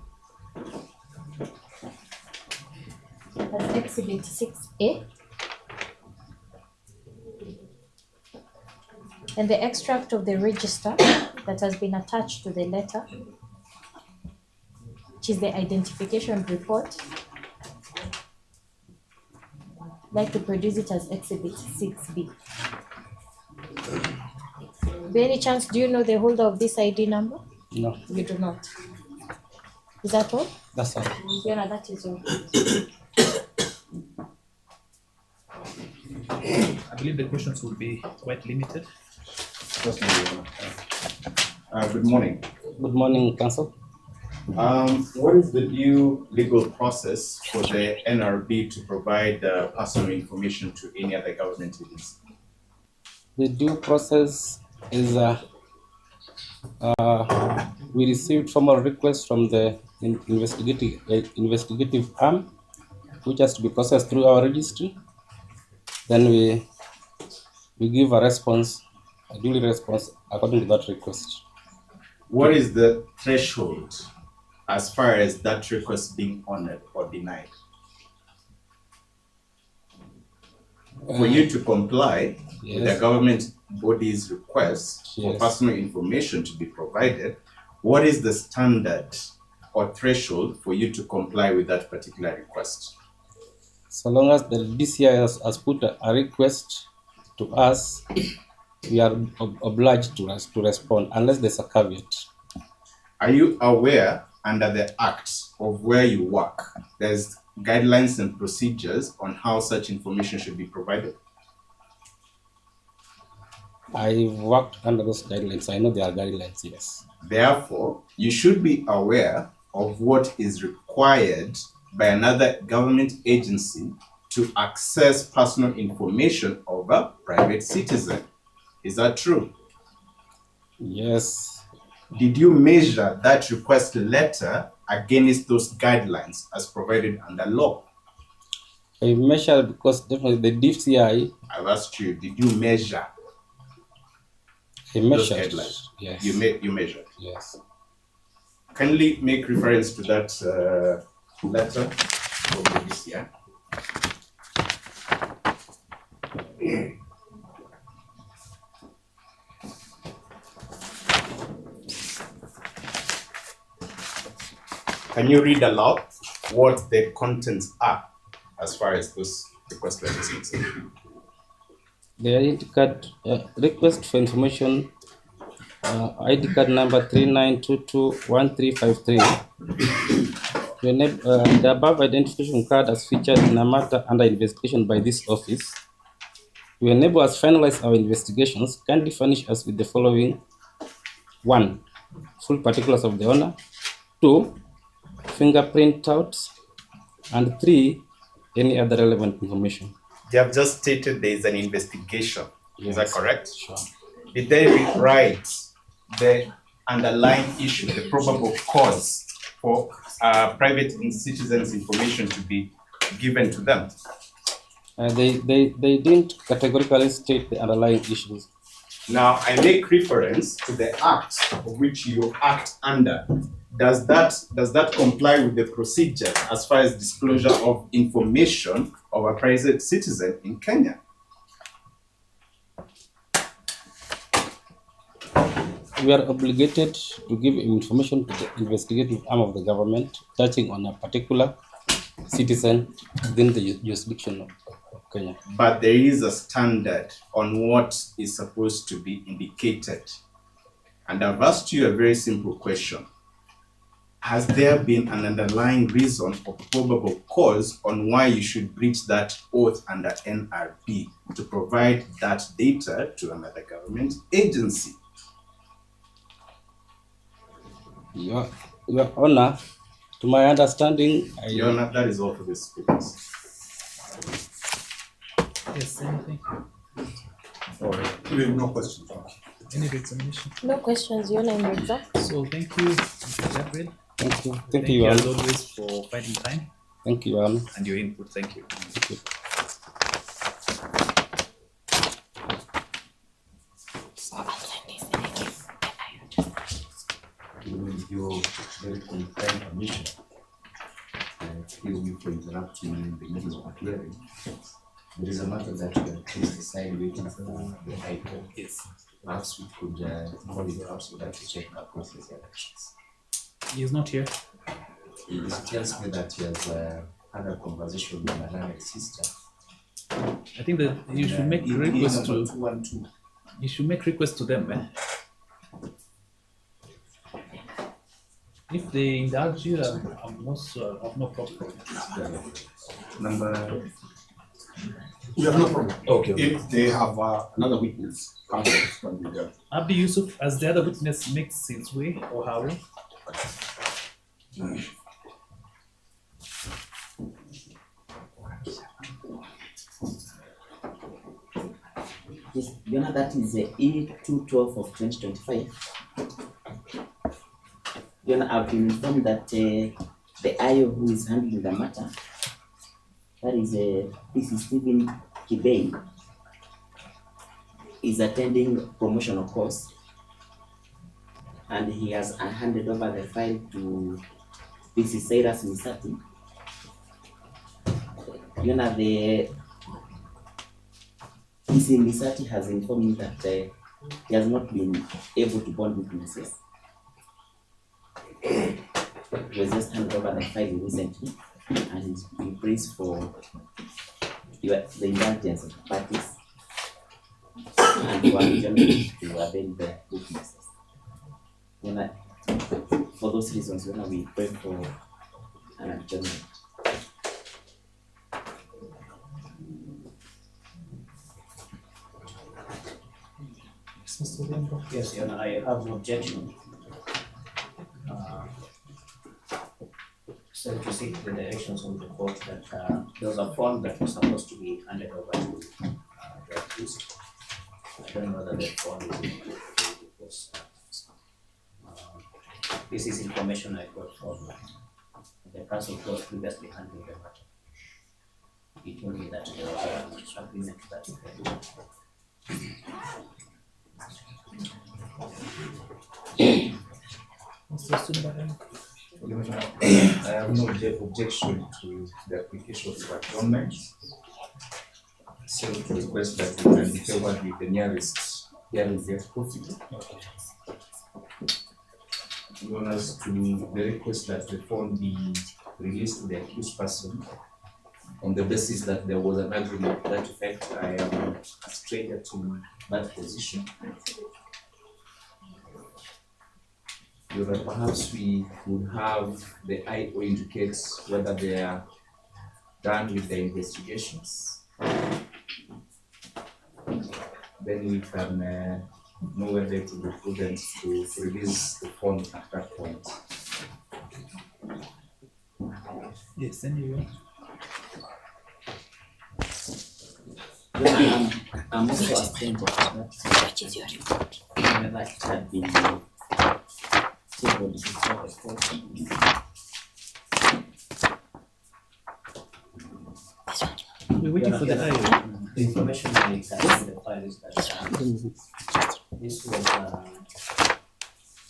as Exhibit 6A. And the extract of the register that has been attached to the letter, which is the identification report. I'd like to produce it as Exhibit 6B. By any chance, do you know the holder of this ID number? No, You do not. Is that all? that's all. Yeah, that is all. I believe the questions will be quite limited. Good morning. Good morning, Counsel. What is the due legal process for the NRB to provide personal information to any other government agency? The due process is we received formal requests from the investigative arm, which has to be processed through our registry. Then we give a response, a duly response according to that request. What is the threshold as far as that request being honored or denied? For you to comply with the Yes. government body's request for Yes. personal information to be provided, what is the standard or threshold for you to comply with that particular request? So long as the DCI has put a request to us, we are obliged to respond unless there's a caveat. Are you aware under the act of where you work, there's guidelines and procedures on how such information should be provided? I worked under those guidelines. I know there are guidelines, yes. Therefore, you should be aware of what is required by another government agency to access personal information of a private citizen. Is that true? Yes, Did you measure that request letter against those guidelines as provided under law? I measured because definitely the DCI, I've asked you, did you measure I those measured. guidelines? Yes. You measured. Yes. Kindly make reference to that letter from the DCI. Can you read aloud what the contents are as far as those request letters are concerned? The identity card request for information ID card number 39221353. The above identification card as featured in a matter under investigation by this office. To enable us finalize our investigations, kindly furnish us with the following: 1. Full particulars of the owner. 2. Fingerprint outs. And 3. Any other relevant information. They have just stated there is an investigation. Is that correct? Sure. Did they rewrite the underlying issue, the probable cause for private citizens' information to be given to them? They didn't categorically state the underlying issues. Now, I make reference to the act of which you act under. Does that comply with the procedure as far as disclosure of information of a private citizen in Kenya? We are obligated to give information to the investigative arm of the government touching on a particular citizen within the jurisdiction of Kenya. But there is a standard on what is supposed to be indicated. And I've asked you a very simple question. Has there been an underlying reason or probable cause on why you should breach that oath under NRB to provide that data to another government agency? Your Honor, to my understanding, Your Honor, that is all for this speakers. Yes, anything? We have no questions. Any examination? No questions, Your Honor, in exam. So thank you, Mr. Gabriel. Thank you. Thank you as always for finding time Thank you, Your Honor. and your input. Thank you. Thank you. With your very kind permission, excuse me for interrupting in the middle of a hearing. There is a matter that we are to decide waiting for the High Court. Yes. Perhaps we could call it out so that we check the process elections. He is not here. It tells me that he has had a conversation with my married sister. I think that you should make request to. 212. You should make request to them, eh? If they indulge you, I'm also have no problem. Number. We have no problem. Okay. If they have another witness, come from the Abdi Yusuf, as the other witness, makes his way or her way. Yes, you know that is the E212 of 2025. You know, I've been informed that the IO who is handling the matter, that is this is Stephen Kibei, is attending promotional course, and he has handed over the file to PC Cyrus Misati. You know, the PC Misati has informed me that he has not been able to bond witnesses. He was just handed over the file recently, and he prays for the indulgence of the parties and for adjournment to avail the witnesses. You know, for those reasons, you know, we pray for an adjournment. Yes, Your Honor, I have no objection. So to seek the directions from the court that there was a form that was supposed to be handed over to the accused. I don't know whether that form is included because this is information I got from the person who was previously handling the matter. He told me that there was an agreement that Mr. Sumbaran. I have no objection to the application for adjournment. So to request that we can be favored with the nearest hearing date possible. We want us to the request that the phone be released to the accused person on the basis that there was an agreement to that effect. I am a stranger to that position. perhaps we would have the IO indicate whether they are done with the investigations. Then we can know whether it would be prudent to release the phone at that point. Yes, anyway. I'm also asking about that. Whether it had been tabled before the court. We're waiting for the IO. The information I have in the file is that this was,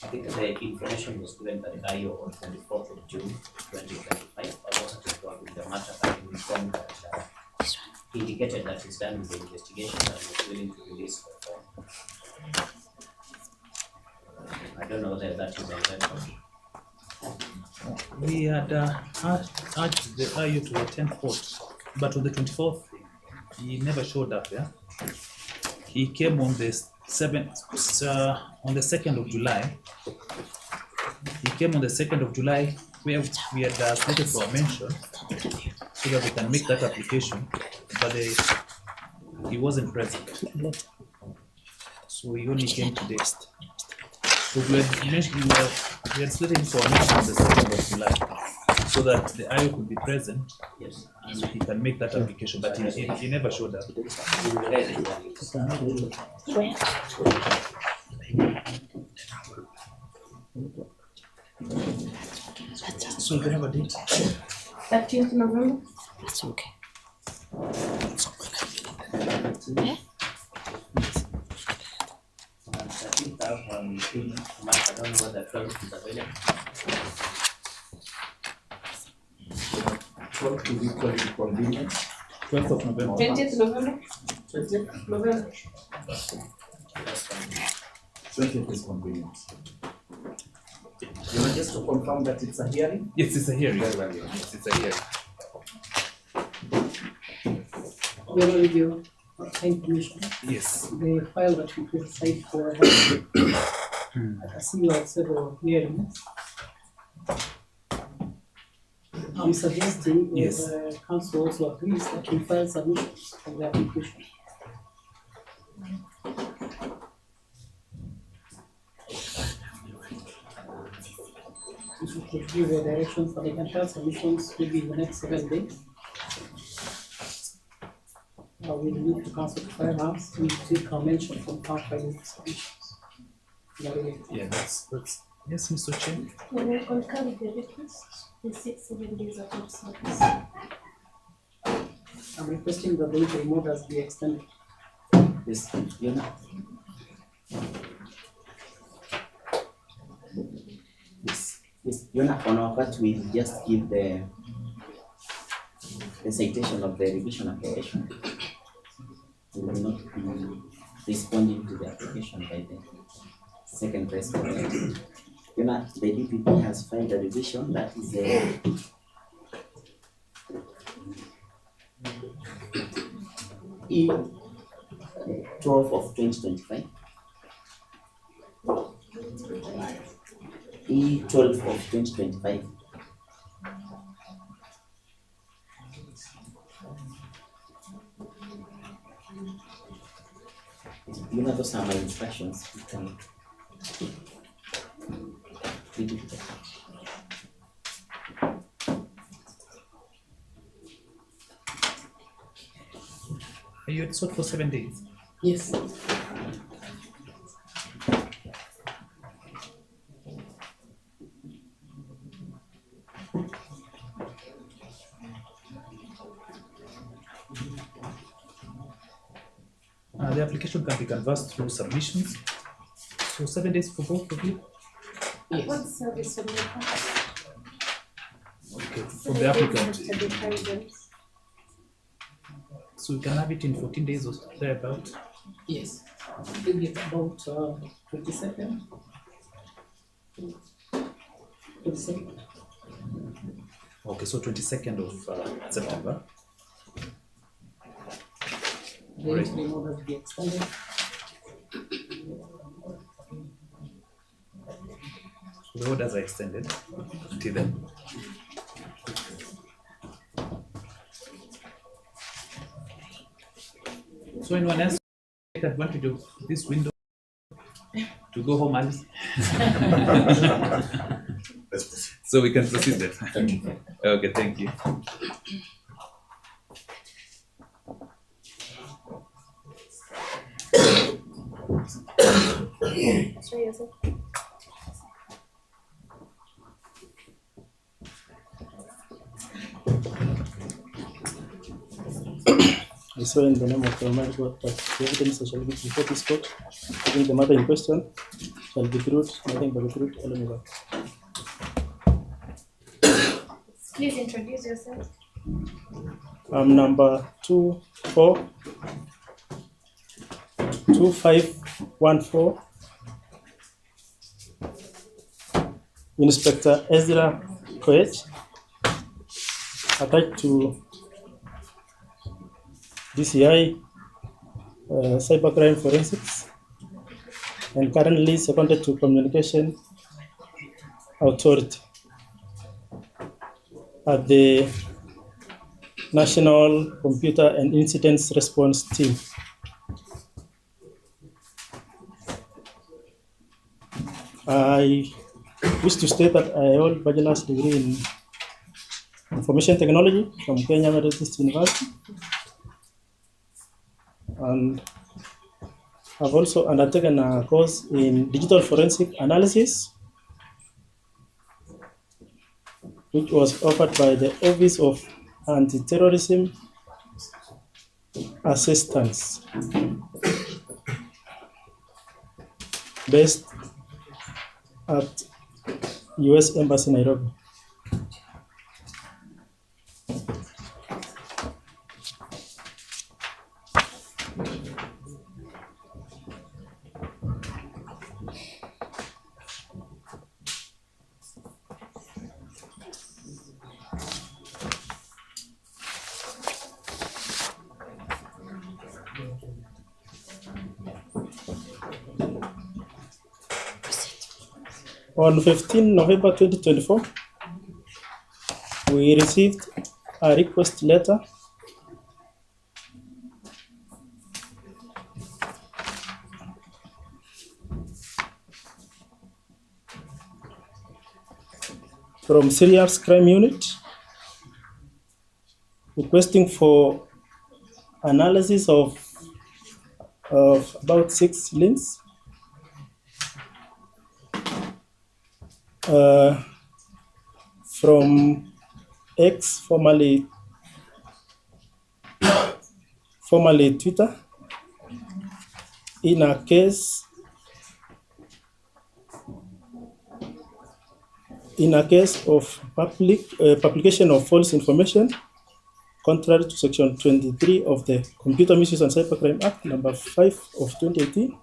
I think the information was given by the IO on 24th of June 2025. I wasn't involved in the matter, but he informed that he indicated that he's done with the investigation and was willing to release the form. I don't know whether that is on record. We had urged the IO to attend court, but on the 24th, he never showed up. Yeah, he came on the 7th, on the 2nd of July. He came on the 2nd of July, where we had slated for a mention, so that we can make that application, but he wasn't present. So he only came today. So we had slated for a mention on the 2nd of July, so that the IO could be present. Yes. And he can make that application, but he never showed up. So we can have a date. 13th November. That's okay. I think that I don't know whether 12 is available. 12 to be called inconvenient. 12th of November. 20th November. 20th? November. 20th is convenient. You know, just to confirm that it's a hearing? Yes, it's a hearing. Yes, it's a hearing. Your review, time commission. Yes. The file that you criticized for, I see you had several hearings. I'm suggesting Yes. the council also agrees that we file submissions of the application. If you could give a direction for the entire submissions maybe in the next 7 days. We need to council to file us, we take our mention from our filing submissions. Yeah, that's yes, Mr. Chair. When I concur with the request, the 7 days of service. I'm requesting that the interim orders be extended. Yes, you know. Yes, you know, on our part, we just give the citation of the revision application. We will not be responding to the application by the second respondent. You know, the DPP has filed a revision that is E12 of 2025. E12 of 2025. You know, those are my instructions. You can read it. Are you at sort for 7 days? Yes. The application can be canvassed through submissions. So 7 days for both of you? What service on the part? Okay, from the applicant. So we can have it in 14 days or thereabout. Yes. Maybe about 22nd. 22nd. Okay, so 22nd of September. The interim orders be extended. So So the orders are extended until then. So anyone else take advantage of this window to go home early? Let's proceed. So we can proceed then. Thank you. Okay, thank you. Sorry, yourself. I swear in the name of the Almighty God that the evidence that shall be before this court, taking the matter in question, shall be truth, nothing but the truth alone. Please introduce yourself. I'm number 2514, Inspector Ezra Koech, attached to DCI Cybercrime Forensics, and currently seconded to Communication Authority at the National Computer and Incidents Response Team. I wish to state that I hold bachelor's degree in Information Technology from Kenya Methodist University, and I've also undertaken a course in digital forensic analysis, which was offered by the Office of Anti-Terrorism Assistance, based at US Embassy, Nairobi. On 15 November 2024, we received a request letter from Serious Crime Unit requesting for analysis of about 6 links from X, formerly Twitter, in a case of publication of false information contrary to Section 23 of the Computer Misuse and Cybercrime Act number 5 of 2018,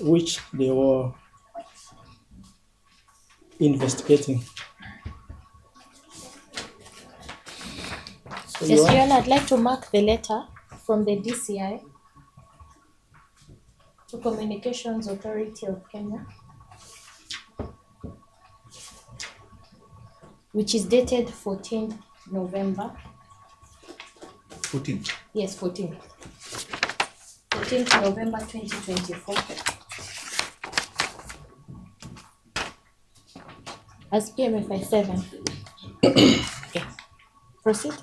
which they were investigating. So Yes, Your Honor, I'd like to mark the letter from the DCI to Communications Authority of Kenya, which is dated 14th November. 14th. Yes, 14th. 14th November 2024. As PMFI 7. Okay. Proceed.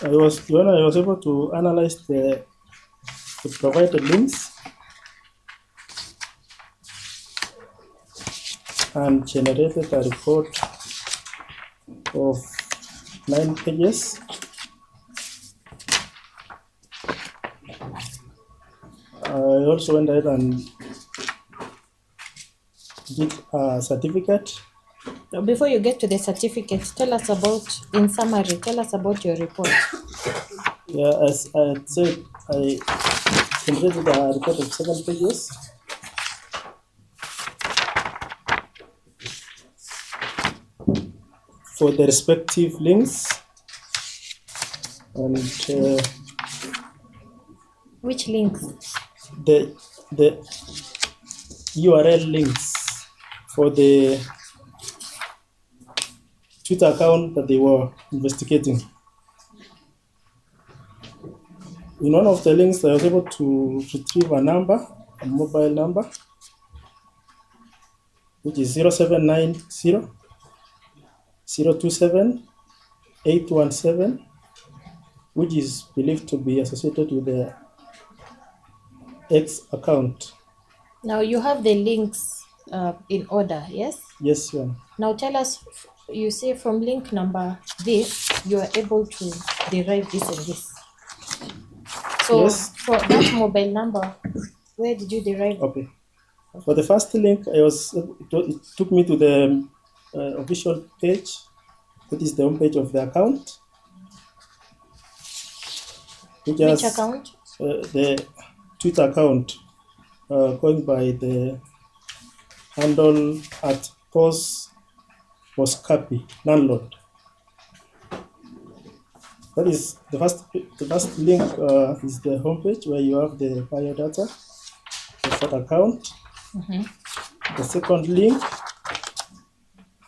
Your Honor, I was able to analyze the provided links and generated a report of 9 pages. I also went ahead and did a certificate. Before you get to the certificate, tell us about, in summary, tell us about your report. Yeah, as I said, I completed a report of 7 pages. For the respective links, and which links? the URL links for the Twitter account that they were investigating. In one of the links, I was able to retrieve a mobile number, which is 0790 027 817, which is believed to be associated with the X account. Now you have the links in order, yes? Yes, Your Now tell us, you say from link number this, you are able to derive this and this. So Yes. for that mobile number, where did you derive it? Okay. For the first link, it took me to the official page. That is the homepage of the account. Which account? The Twitter account, going by the handle at Poscapi landlord. That is the first link is the homepage where you have the biodata of that account. Mhm. The second link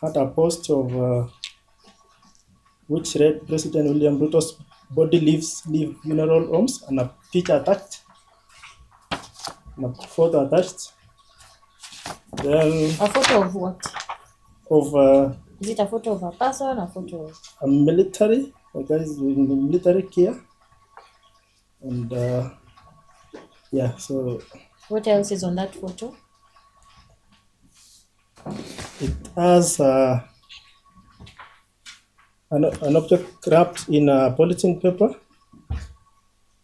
had a post of which read President William Ruto's body leave funeral homes and a picture attached, and a photo attached. Then A photo of what? of Is it a photo of a person, a photo of... a military, a guy is in the military gear, and yeah. So What else is on that photo? it has an object wrapped in a polythene paper,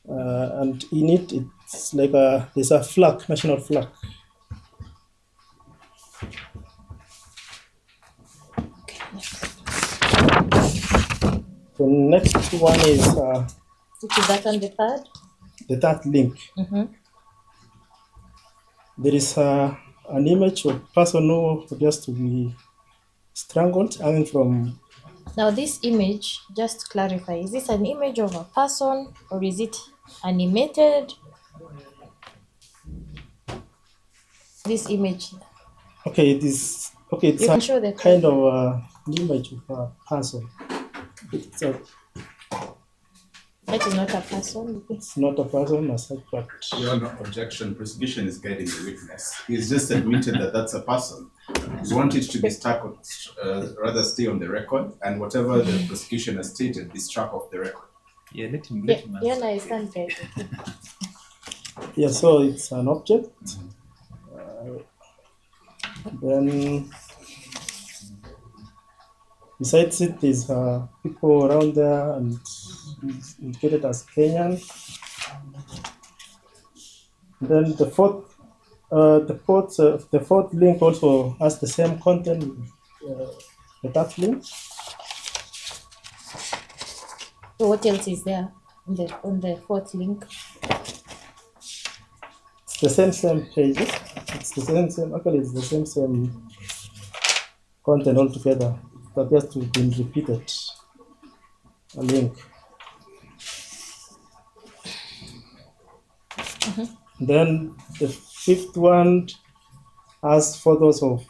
and in it, it's like there's a flag, national flag. The next one is Which is that on the third? the third link. Mm-hmm. There is an image of a person who appears to be strangled, hanging from. Now this image, just to clarify, is this an image of a person or is it animated? This image. Okay, it's You can show the kind of an image of a person. That is not a person. It's not a person as such, but Your Honor, objection. Prosecution is guiding the witness. He's just admitted that that's a person. We want it to be stuck on, rather stay on the record, and whatever the prosecution has stated be struck off the record. Yeah, let him Yeah, no, I stand there. yeah, so it's an object. Then besides it, there's people around there and it's indicated as Kenyan. Then the fourth link also has the same content with the third link. So what else is there on the fourth link? It's the same pages. It's the same. Actually, it's the same content altogether. It appears to have been repeated. A link. Then the fifth one has photos of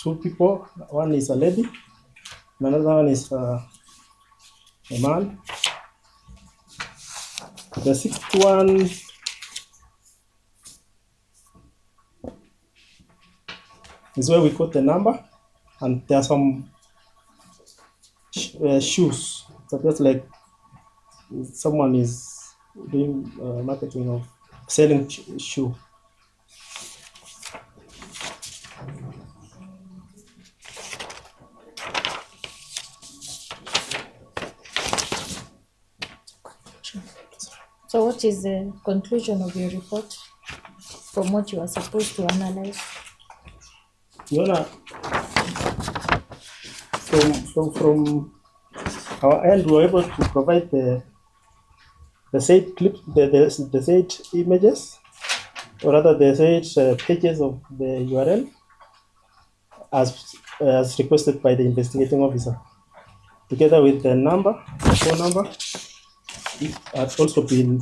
two people. One is a lady, and another one is a man. The sixth one is where we put the number, and there are some shoes. So just like someone is doing marketing of selling shoe. So what is the conclusion of your report from what you are supposed to analyze? Yona, from our end, we were able to provide the said clip, the said images, or rather the said pages of the URL, as requested by the investigating officer, together with the number, the phone number, it had also been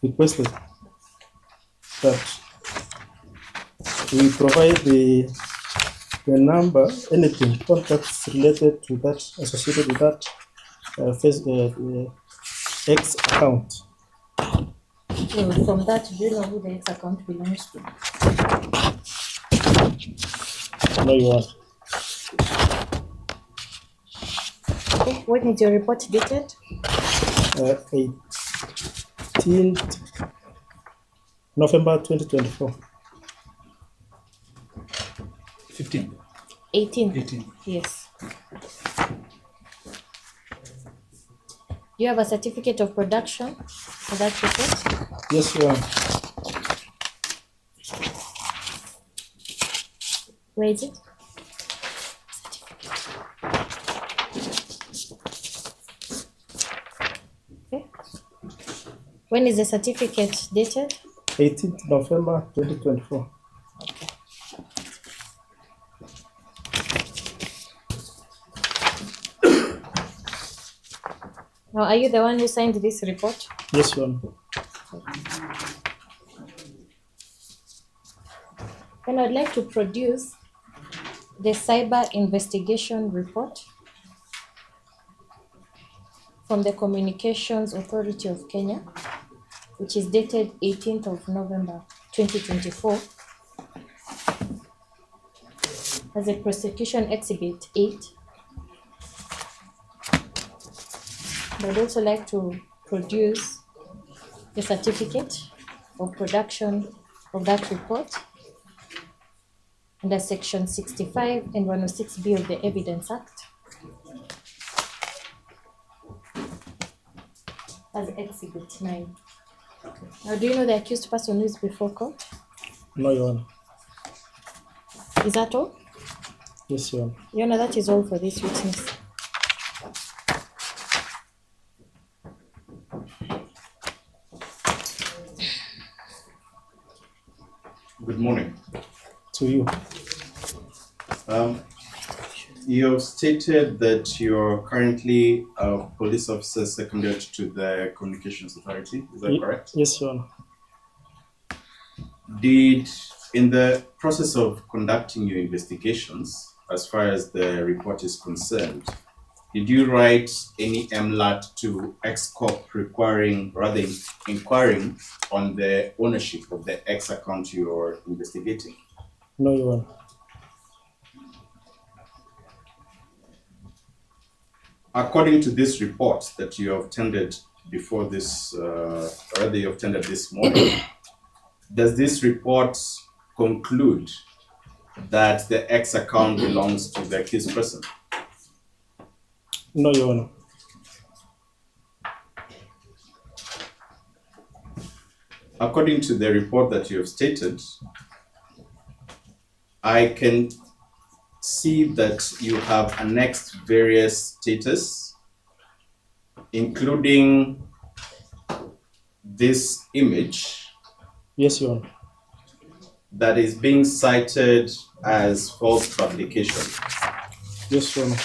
requested. that we provide the number, anything, contacts related to that, associated with that X account. So from that, do you know who the X account belongs to? No, you want. Okay, when is your report dated? 18th November 2024. 15. 18. 18. Yes. Do you have a certificate of production for that report? Yes, you are. Where is it? Okay. When is the certificate dated? 18th November 2024. Now, are you the one who signed this report? Yes, you are. Then I'd like to produce the cyber investigation report from the Communications Authority of Kenya, which is dated 18th of November 2024, as a prosecution exhibit 8. I'd also like to produce the certificate of production of that report under Section 65 and 106B of the Evidence Act as Exhibit 9. Now, do you know the accused person who is before court? No, Your Honor. Is that all? Yes, Your Honor. Your Honor, that is all for this witness. Good morning. To you. You have stated that you're currently a police officer seconded to the Communications Authority. Is that correct? Yes, Your Honor. In the process of conducting your investigations, as far as the report is concerned, did you write any MLAT to X-Corp inquiring on the ownership of the X account you're investigating? No, Your Honor. According to this report that you have tendered before this, rather you have tendered this morning, does this report conclude that the X account belongs to the accused person? No, Your Honor. According to the report that you have stated, I can see that you have annexed various status, including this image. Yes, Your Honor. That is being cited as false publication. Yes, Your Honor.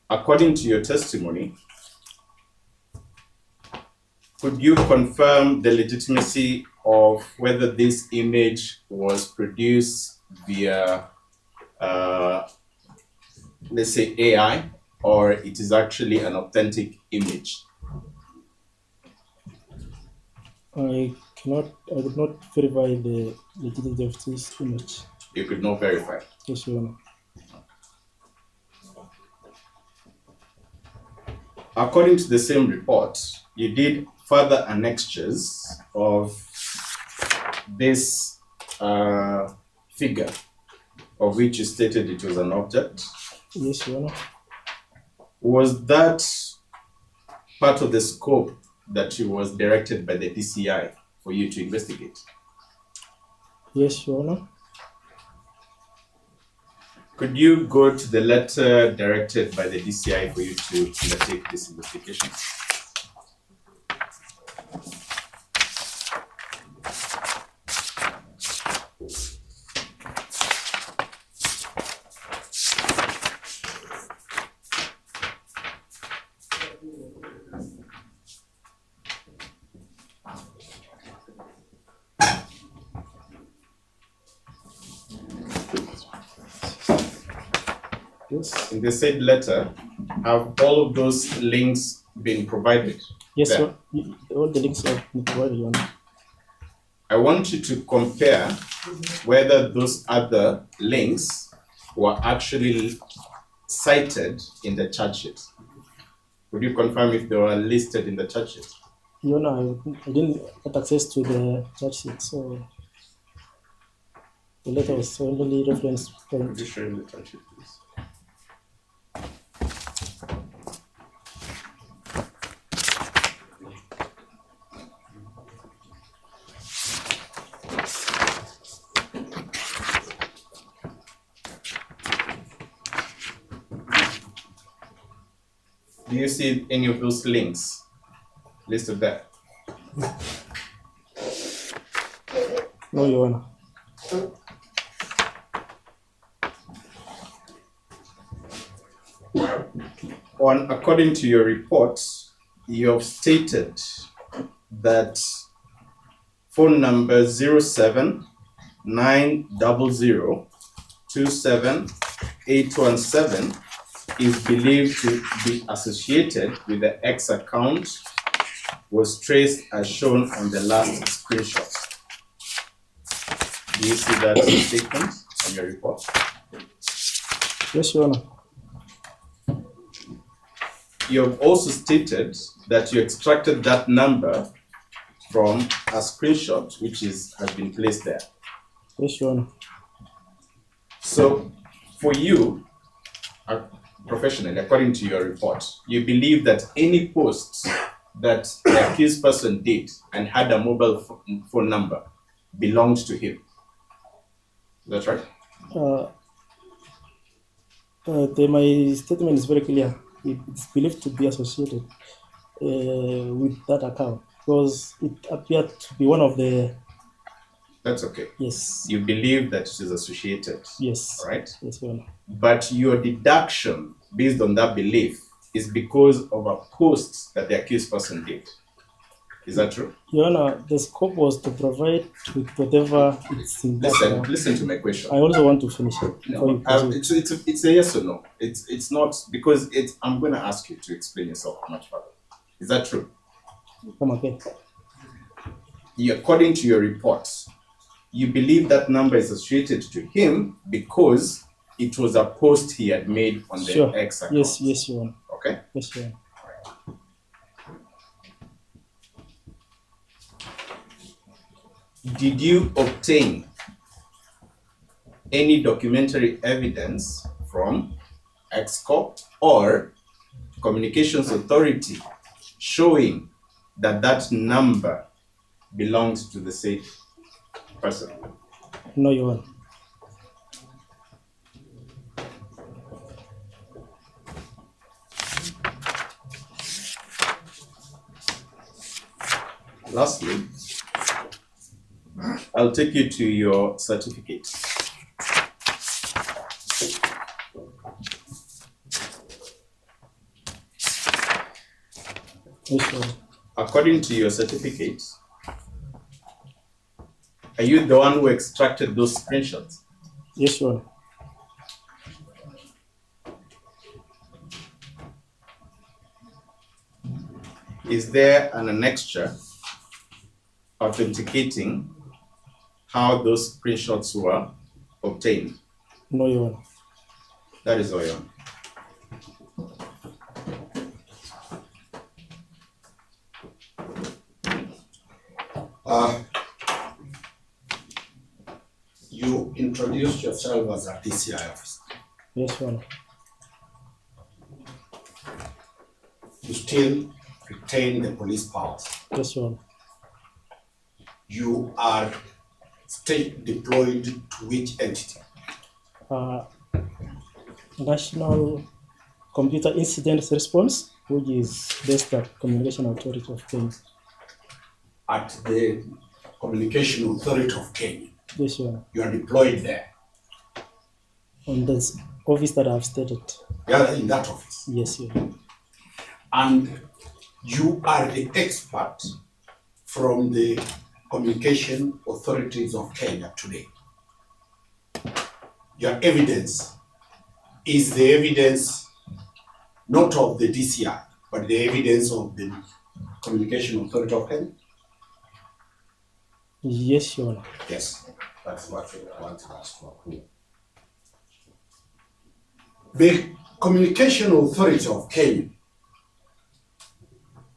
According to your testimony, could you confirm the legitimacy of whether this image was produced via, let's say, AI, or it is actually an authentic image? I could not verify the legitimacy of this image. You could not verify. Yes, Your Honor. According to the same report, you did further annexures of this figure, of which you stated it was an object. Yes, Your Honor. Was that part of the scope that you was directed by the DCI for you to investigate? Yes, Your Honor. Could you go to the letter directed by the DCI for you to undertake this investigation? Yes. In the said letter, have all of those links been provided? Yes, there? all the links are provided, Your Honor. I want you to compare whether those other links were actually cited in the charge sheet. Would you confirm if they were listed in the charge sheet? Your Honor, I didn't get access to the charge sheet, so the letter was only reference point. Could you show him the charge sheet, please? Do you see any of those links listed there? No, Your Honor. According to your report, you have stated that phone number 07-900-27817 is believed to be associated with the X account was traced as shown on the last screenshot. Do you see that statement on your report? Yes, Your Honor. You have also stated that you extracted that number from a screenshot which has been placed there. Yes, Your Honor. So for you, professionally, according to your report, you believe that any post that the accused person did and had a mobile phone number belonged to him. Is that right? My statement is very clear. It's believed to be associated with that account because it appeared to be one of the. That's okay. Yes. You believe that it is associated. Yes. Right? Yes, Your Honor. But your deduction based on that belief is because of a post that the accused person did. Is that true? Your Honor, the scope was to provide with whatever it's in that. Listen to my question. I also want to finish it. No, it's a yes or no. It's not because I'm going to ask you to explain yourself much further. Is that true? Come again. According to your reports, you believe that number is associated to him because it was a post he had made on the X account. Yes, Your Honor. Okay. Yes, Your Honor. Did you obtain any documentary evidence from EXCO or Communications Authority showing that that number belongs to the said person? No, Your Honor. Lastly, I'll take you to your certificate. Yes, Your Honor. According to your certificate, are you the one who extracted those screenshots? Yes, Your Honor. Is there an annexure authenticating how those screenshots were obtained? No, Your Honor. That is all, Your Honor. You introduced yourself as a DCI officer. Yes, Your Honor. You still retain the police powers. Yes, Your Honor. You are state deployed to which entity? National Computer Incident Response, which is based at Communication Authority of Kenya. At the Communication Authority of Kenya. Yes, Your Honor. You are deployed there. On the office that I've stated. Yeah, in that office. Yes, Your Honor. And you are the expert from the Communication Authorities of Kenya today. Your evidence is the evidence not of the DCI, but the evidence of the Communication Authority of Kenya? Yes, Your Honor. Yes, that's what we want us to approve. The Communication Authority of Kenya,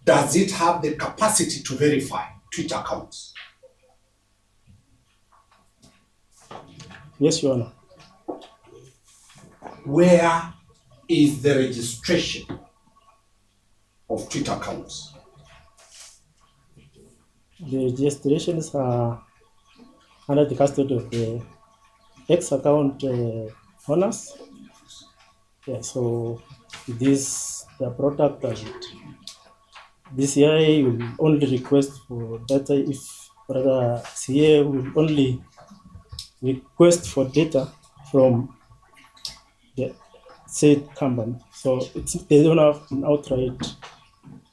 does it have the capacity to verify Twitter accounts? Yes, Your Honor. Where is the registration of Twitter accounts? The registrations are under the custody of the X account owners. Yeah, so it is the product and DCI will only request for data if rather CA will only request for data from the said company. So they don't have an outright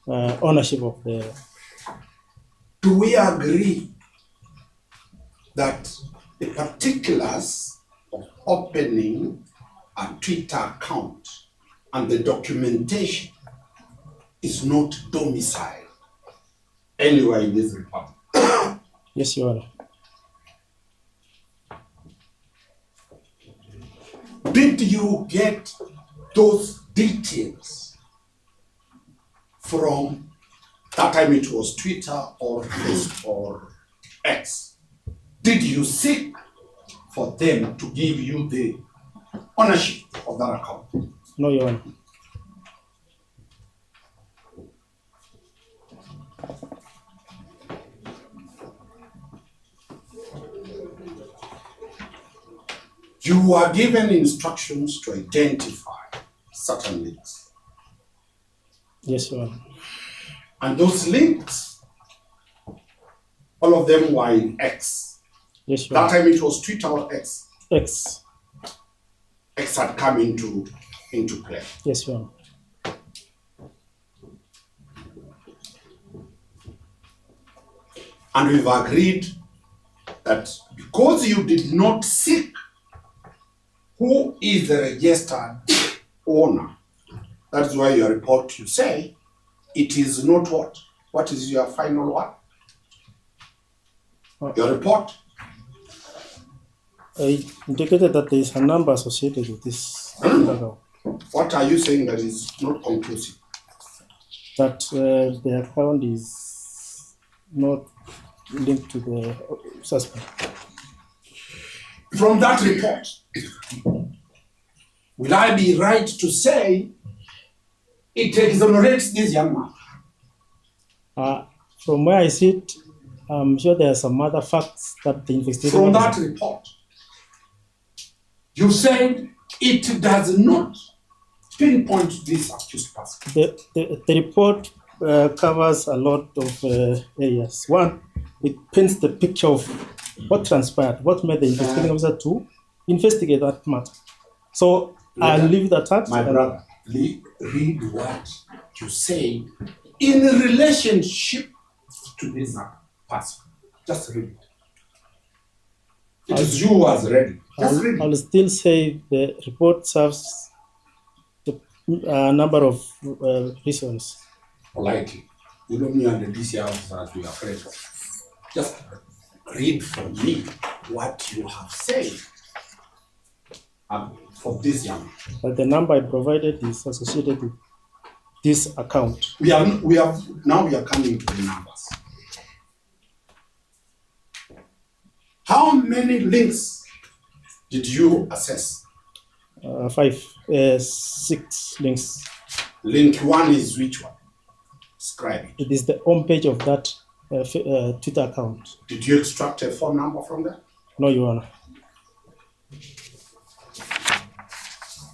ownership of the. Do we agree that the particulars of opening a Twitter account and the documentation is not domiciled anywhere in this republic? Yes, Your Honor. Did you get those details from that time it was Twitter or Facebook or X? Did you seek for them to give you the ownership of that account? No, Your Honor. You were given instructions to identify certain links. Yes, Your Honor. And those links, all of them were in X. Yes, Your That Honor. time it was Twitter or X. X. X had come into play. Yes, Your Honor. And we've agreed that because you did not seek who is the registered owner, that's why your report, you say, it is not what? What is your final one? Your report? I indicated that there is a number associated with this account. What are you saying that is not conclusive? That the account is not linked to the suspect. From that report, will I be right to say it exonerates this young man? From where I sit, I'm sure there are some other facts that the investigation. From that report, you said it does not pinpoint this accused person. The report covers a lot of areas. One, it paints the picture of what transpired, what made the investigating officer to investigate that matter. So I'll leave that at. My brother, read what you say in relationship to this person. Just read it. It is you who has read it. Just read it. I'll still say the report serves a number of reasons. Politely. You know me and the DCI officers, we are friends. Just read for me what you have said for this young man. But the number I provided is associated with this account. Now we are coming to the numbers. How many links did you assess? 6 links. Link 1 is which one? Describe it. It is the home page of that Twitter account. Did you extract a phone number from there? No, Your Honor.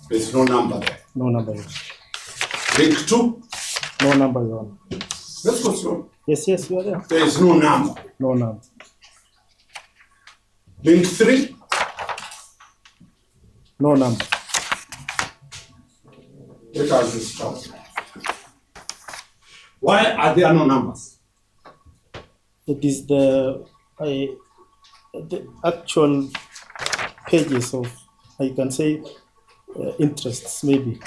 There's no number there. No number. Link 2? No number, Your Honor. Let's go slow. Yes, you are there. There is no number. No number. Link 3? No number. Let us stop. Why are there no numbers? It is the actual pages of, I can say, interests, maybe.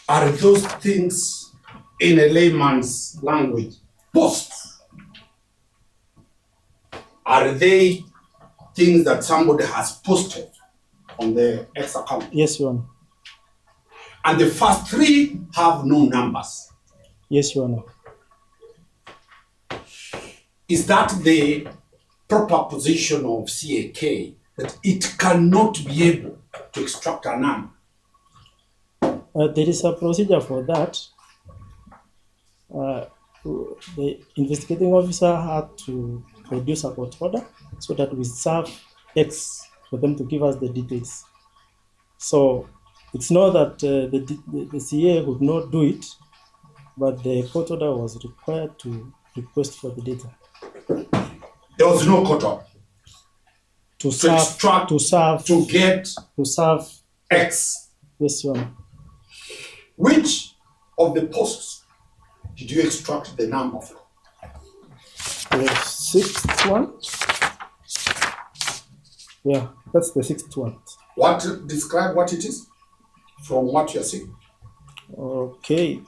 Are those things, in a layman's language, posts? Are they things that somebody has posted on the X account? Yes, Your Honor. And the first three have no numbers. Yes, Your Honor. Is that the proper position of CAK, that it cannot be able to extract a number? There is a procedure for that. The investigating officer had to produce a court order so that we serve X for them to give us the details. So it's not that the CA would not do it, but the court order was required to request for the data. There was no court order to serve X. Yes, Your Honor. Which of the posts did you extract the number from? The sixth one. Yeah, that's the sixth one. Describe what it is from what you're seeing. Okay,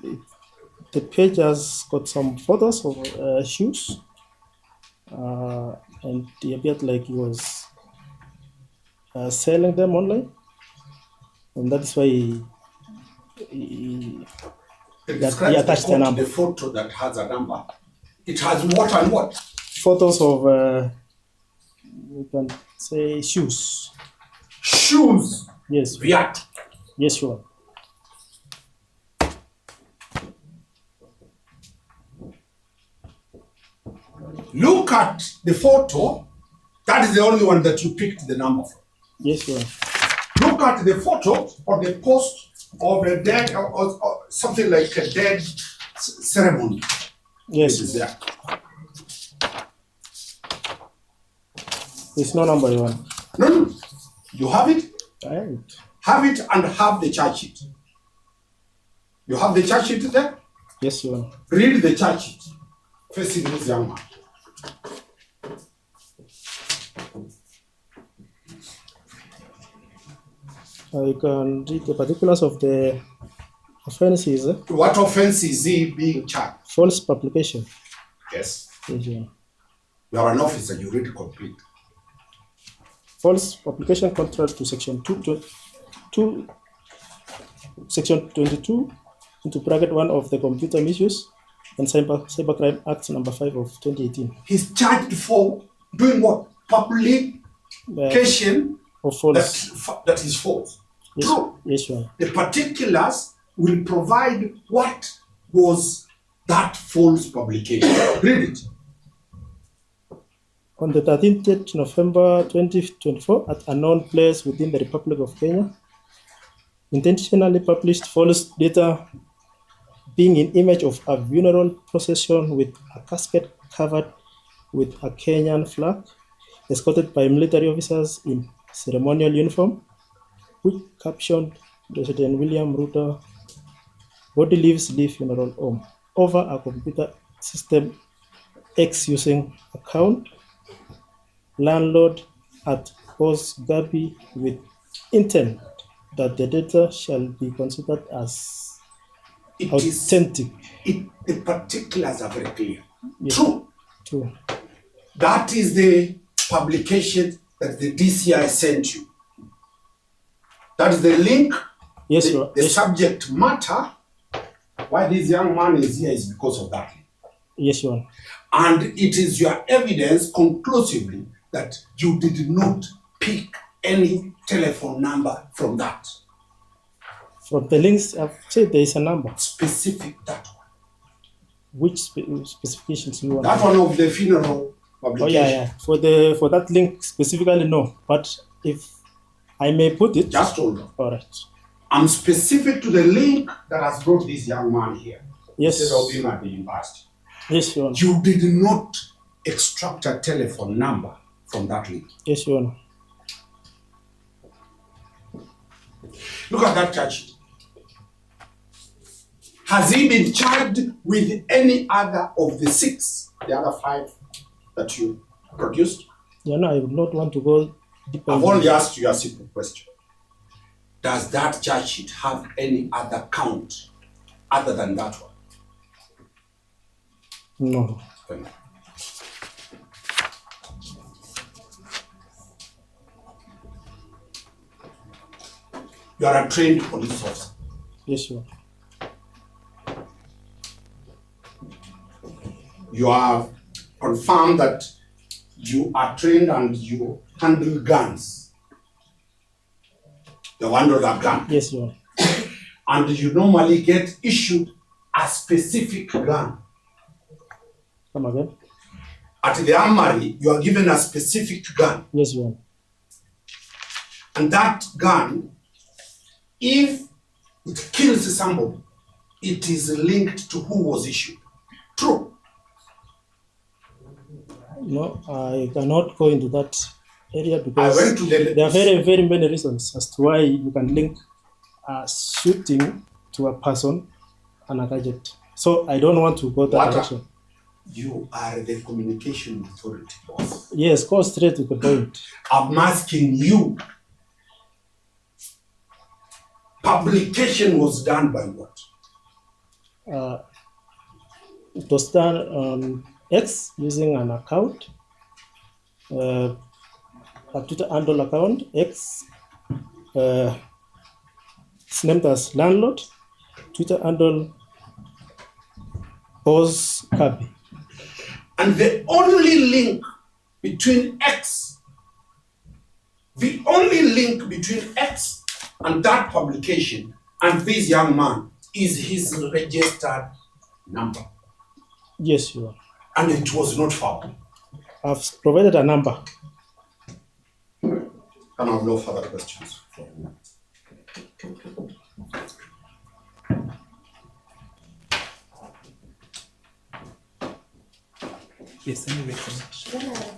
the page has got some photos of shoes, and it appeared like he was selling them online, and that's why he attached the number. The photo that has a number. It has what and what? Photos of, we can say, shoes. Shoes? Yes. Viat? Yes, sure. Look at the photo. That is the only one that you picked the number from. Yes, sir. Look at the photo or the post of a dead or something like a dead ceremony. Yes. It is there. There's no number, Your Honor. No. You have it? I have it. Have it and have the charge sheet. You have the charge sheet there? Yes, Your Honor. Read the charge sheet facing this young man. You can read the particulars of the offences. What offense is he being charged? False publication. Yes. Yes, Your Honor. You are an officer, you read complete. False publication contrary to section 2, section 22 into bracket 1 of the Computer Misuse and Cybercrime Act number 5 of 2018. He's charged for doing what? Publication of false. That is false. Yes, True. Yes, Your Honor. The particulars will provide what was that false publication. Read it. On the 13th November 2024, at a known place within the Republic of Kenya, intentionally published false data being an image of a funeral procession with a casket covered with a Kenyan flag, escorted by military officers in ceremonial uniform, which captioned President William Ruto, "Body leaves Leave Funeral Home," over a computer system X using account landlord at Post Gabi with intent that the data shall be considered as authentic. The particulars are very clear. Yes. True. That is the publication that the DCI sent you. That is the link. Yes, the subject matter. Why this young man is here is because of that. Yes, Your Honor. And it is your evidence conclusively that you did not pick any telephone number from that. From the links, I've said there is a number. Specific that one. Which specifications you want? That one of the funeral publication. Oh yeah. For that link specifically, no. But if I may put it. Just hold on. All right. I'm specific to the link that has brought this young man here. Yes. Instead of him at the university. Yes, Your Honor. You did not extract a telephone number from that link. Yes, Your Honor. Look at that charge sheet. Has he been charged with any other of the 6, the other 5 that you produced? Yeah, no, I would not want to go deeper. I've only asked you a simple question. does that charge sheet have any other count other than that one? No. Thank you. You are a trained police officer. Yes, Your Honor. You have confirmed that you are trained and you handle guns. You handle that gun. Yes, Your Honor. And you normally get issued a specific gun. Come again? At the Omari, you are given a specific gun. Yes, Your Honor. And that gun, if it kills somebody, it is linked to who was issued. True. No, I cannot go into that area I because went to the there are very, very many reasons as to why you can link a shooting to a person and a gadget. So I don't want to go that direction. You are the communication authority, boss. Yes, go straight to the point. I'm asking you. Publication was done by what? It was done on X using an account, a Twitter handle account, X. It's named as Landlord, Twitter handle, Boss Copy. And the only link between X and that publication and this young man is his registered number. Yes, you are. And it was not found. I've provided a number. And I have no further questions. Yes, anyway.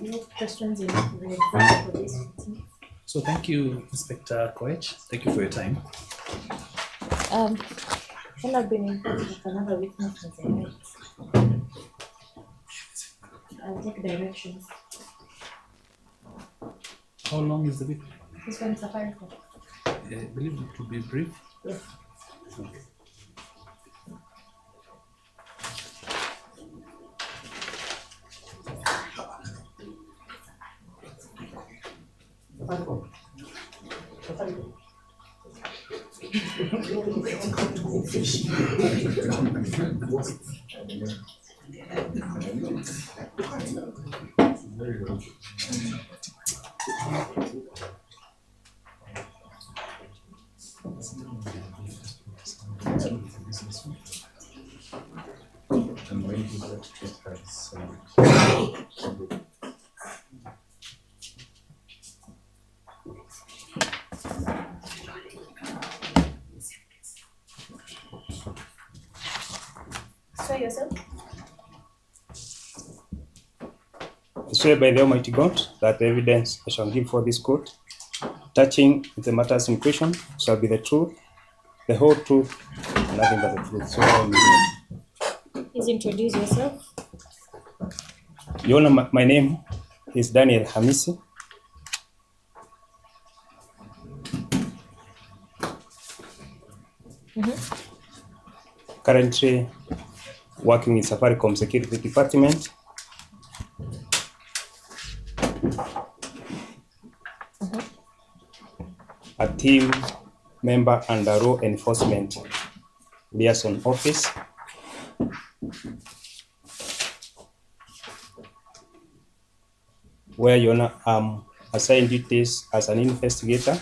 No questions in regard for this meeting. So thank you, Inspector Koech. Thank you for your time. When I've been informed that another witness has arrived, I'll take directions. How long is the week? This one is Safaricom. I believe it will be brief. Yes. Okay. Swear yourself. I swear by the Almighty God that the evidence I shall give for this court, touching the matters in question, shall be the truth, the whole truth, and nothing but the truth. So help me God. Please introduce yourself. Your Honor, my name is Daniel Hamisi. Currently working in Safaricom Security Department. A team member under Law Enforcement Liaison Office. Where Your Honor, I'm assigned duties as an investigator,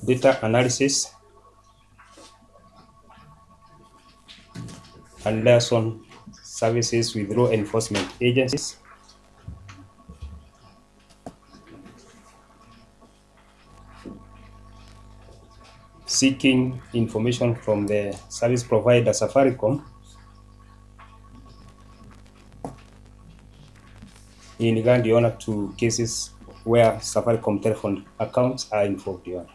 data analysis, and liaison services with law enforcement agencies. Seeking information from the service provider Safaricom in regard, Your Honor, to cases where Safaricom telephone accounts are involved, Your Honor.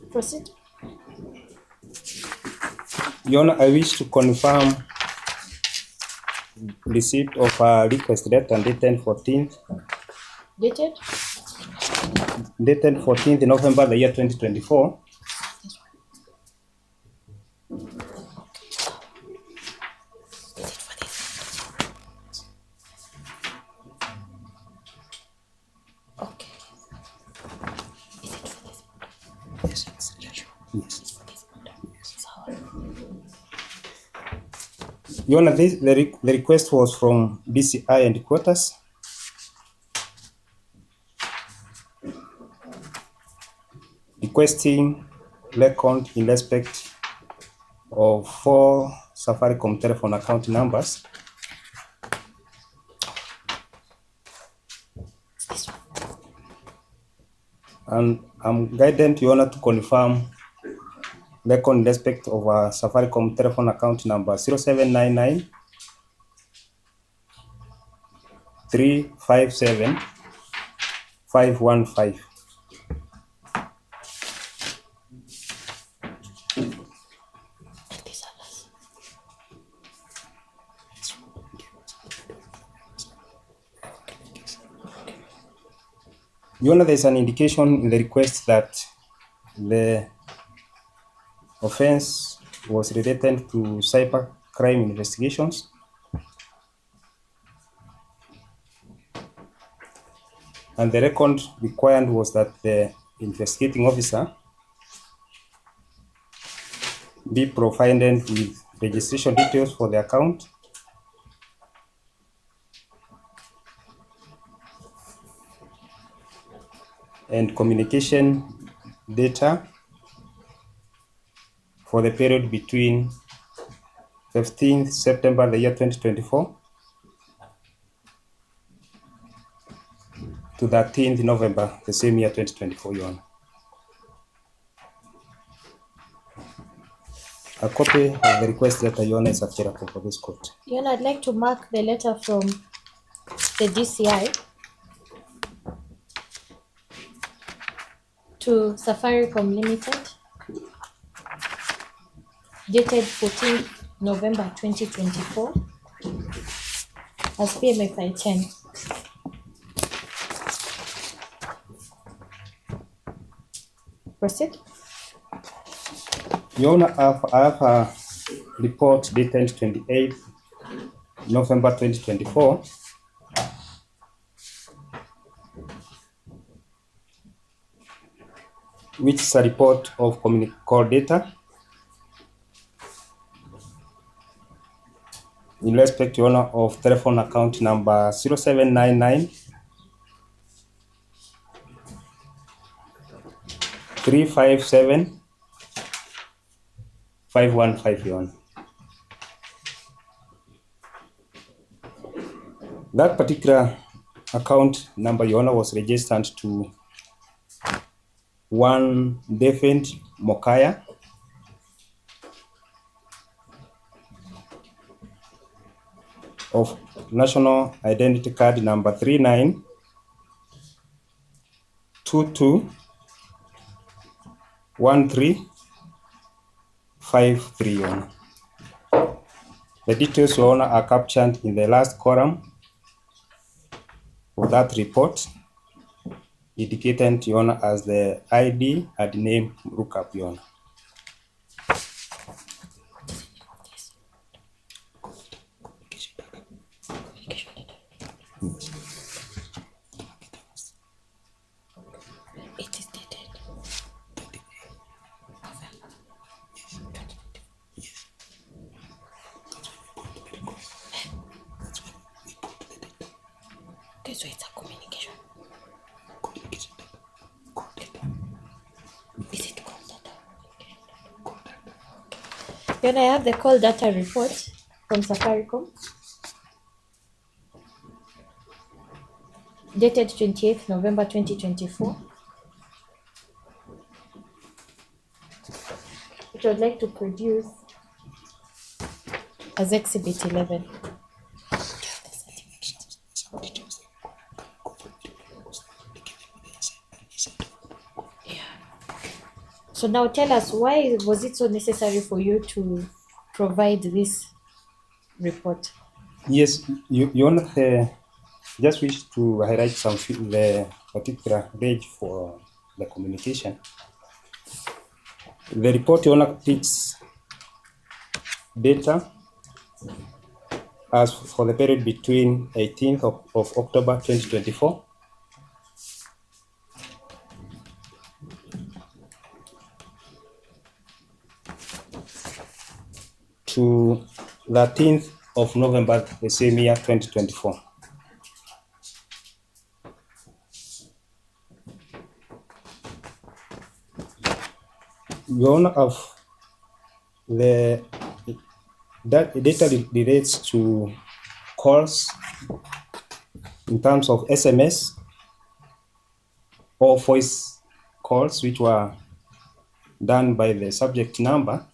Proceed. Your Honor, I wish to confirm receipt of a request letter dated 14th November the year 2024. Your Honor, the request was from DCI and quarters. Requesting record in respect of 4 Safaricom telephone account numbers. And I'm guided, Your Honor, to confirm record in respect of a Safaricom telephone account number 0799 357 515. Your Honor, there's an indication in the request that the offense was related to cyber crime investigations. And the record required was that the investigating officer be provided with registration details for the account, and communication data for the period between 15th September the year 2024 to 13th November the same year 2024, Your Honor. A copy of the request letter, Your Honor, is available for this court. Your Honor, I'd like to mark the letter from the DCI to Safaricom Limited, dated 14th November 2024, as PMFI 10. Proceed. Your Honor, I have a report dated 28th November 2024, which is a report of call data in respect, Your Honor, of telephone account number 0799 357 515, Your Honor. That particular account number, Your Honor, was registered to one David Mokaya, of national identity card number 39221353, Your Honor. The details, Your Honor, are captured in the last column of that report, indicated, Your Honor, as the ID and name lookup, Your Honor. It is dated okay, so it's a communication. Is it call data? Then I have the call data report from Safaricom, dated 28th November 2024, which I would like to produce as Exhibit 11. So now tell us, why was it so necessary for you to provide this report? Yes, you just wish to highlight the particular range for the communication. The report picks data as for the period between 18th of October 2024 to 13th of November the same year, 2024. One of the that data relates to calls in terms of SMS or voice calls which were done by the subject number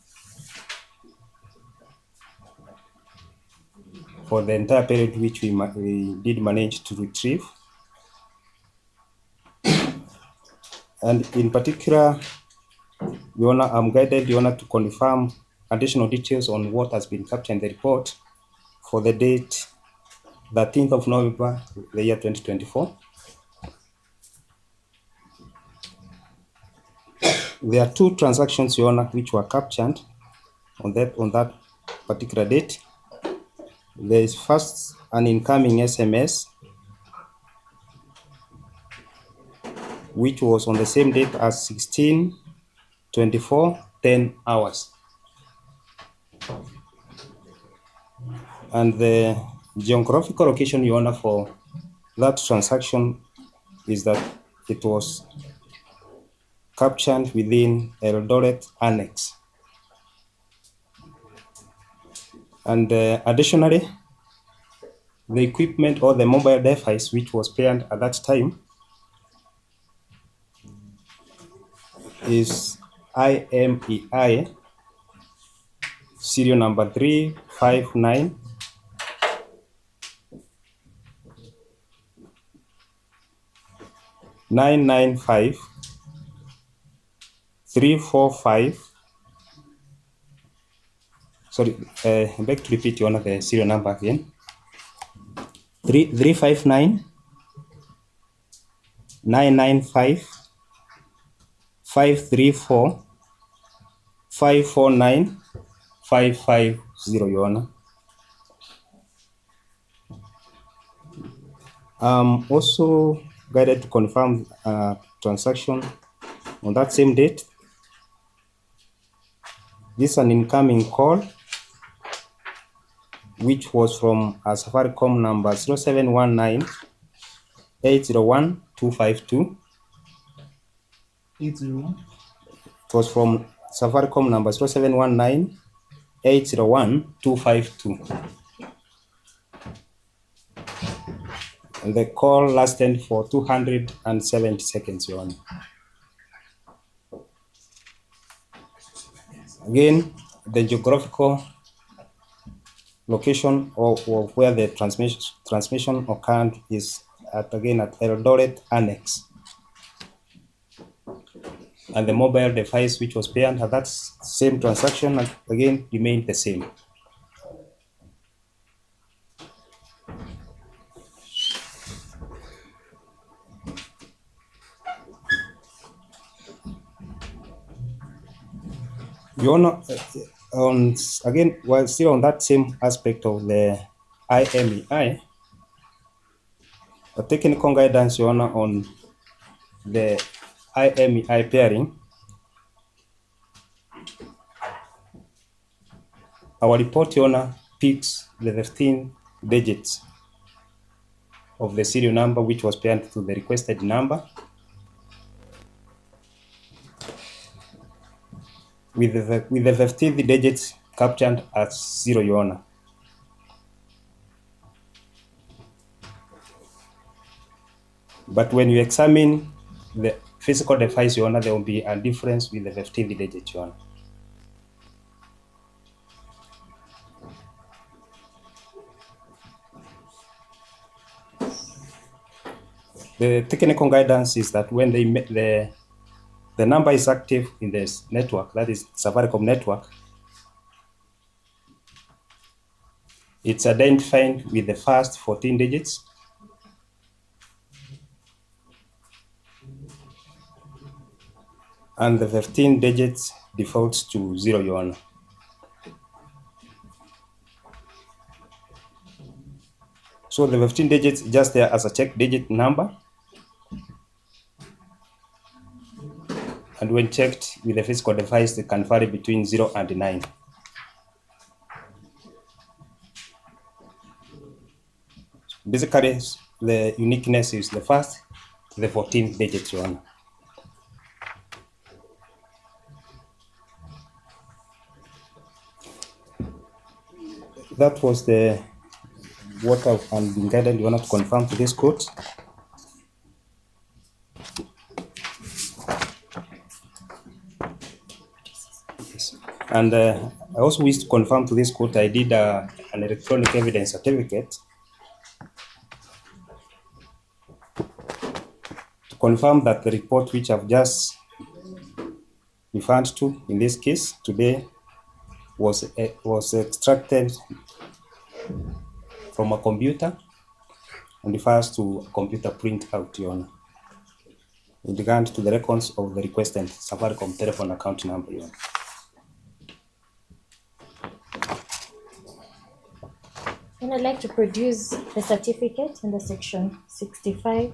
for the entire period which we did manage to retrieve. And in particular, I'm guided to confirm additional details on what has been captured in the report for the date 13th of November, the year 2024. There are two transactions, Your Honor, which were captured on that particular date. There is first an incoming SMS, which was on the same date as 16/24, 10 hours. And the geographical location, Your Honor, for that transaction is that it was captured within Eldoret Annex. And additionally, the equipment or the mobile device which was paired at that time is IMEI serial number 359 995 345. Sorry, I beg to repeat, Your Honor, the serial number again. 359 995 534 549 550, Your Honor. Also guided to confirm transaction on that same date. This is an incoming call which was from a Safaricom number 0719 801 252. 801. It was from Safaricom number 0719 801 252. And the call lasted for 270 seconds, Your Honor. Again, the geographical location of where the transmission occurred is at Eldoret Annex. And the mobile device which was paired at that same transaction again remained the same. Your Honor, again, while still on that same aspect of the IMEI, a technical guidance, Your Honor, on the IMEI pairing. Our report, Your Honor, picks the 15 digits of the serial number which was paired to the requested number, with the 15 digits captured as 0, Your Honor. But when you examine the physical device, Your Honor, there will be a difference with the 15 digits, Your Honor. The technical guidance is that when the number is active in this network, that is Safaricom network, It's identified with the first 14 digits. And the 15 digits defaults to 0, Your Honor. So the 15 digits just there as a check digit number. And when checked with the physical device, they can vary between 0 and 9. Basically, the uniqueness is the first to the 14 digits, Your Honor. That was what I've been guided, Your Honor, to confirm to this court. Yes. And I also wish to confirm to this court I did an electronic evidence certificate to confirm that the report which I've just referred to in this case today was extracted from a computer and refers to a computer printout, Your Honor, in regard to the records of the requested Safaricom telephone account number, Your Honor. And I'd like to produce the certificate under section 65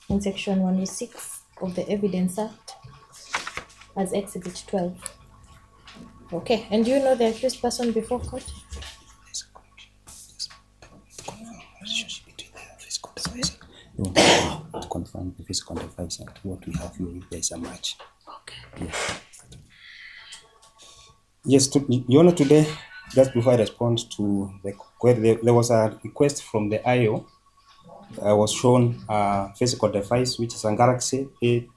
and section 106 of the Evidence Act as Exhibit 12. Okay, and do you know the accused person before court? To confirm the physical device and what we have here, if there is a match. Okay. Yes, Your Honor, today, just before I respond to the query, there was a request from the IO. I was shown a physical device, which is a Galaxy A.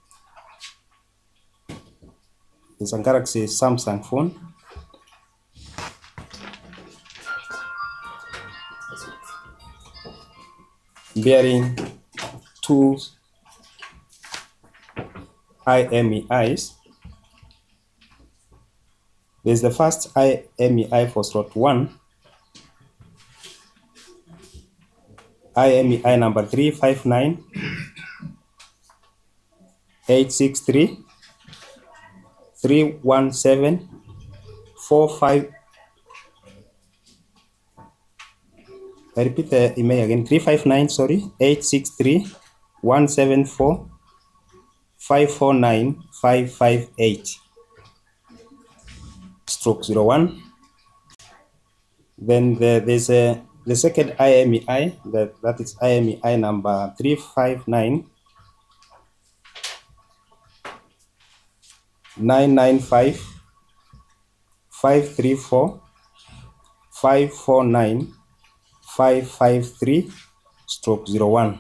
It's a Galaxy Samsung phone. Bearing two IMEIs. There's the first IMEI for slot 1. IMEI number 359 863 317 45. I repeat the email again, 359, 863 174 549 558 stroke 01. Then there's the second IMEI, that is IMEI number 359 995 534 549 553 stroke 01.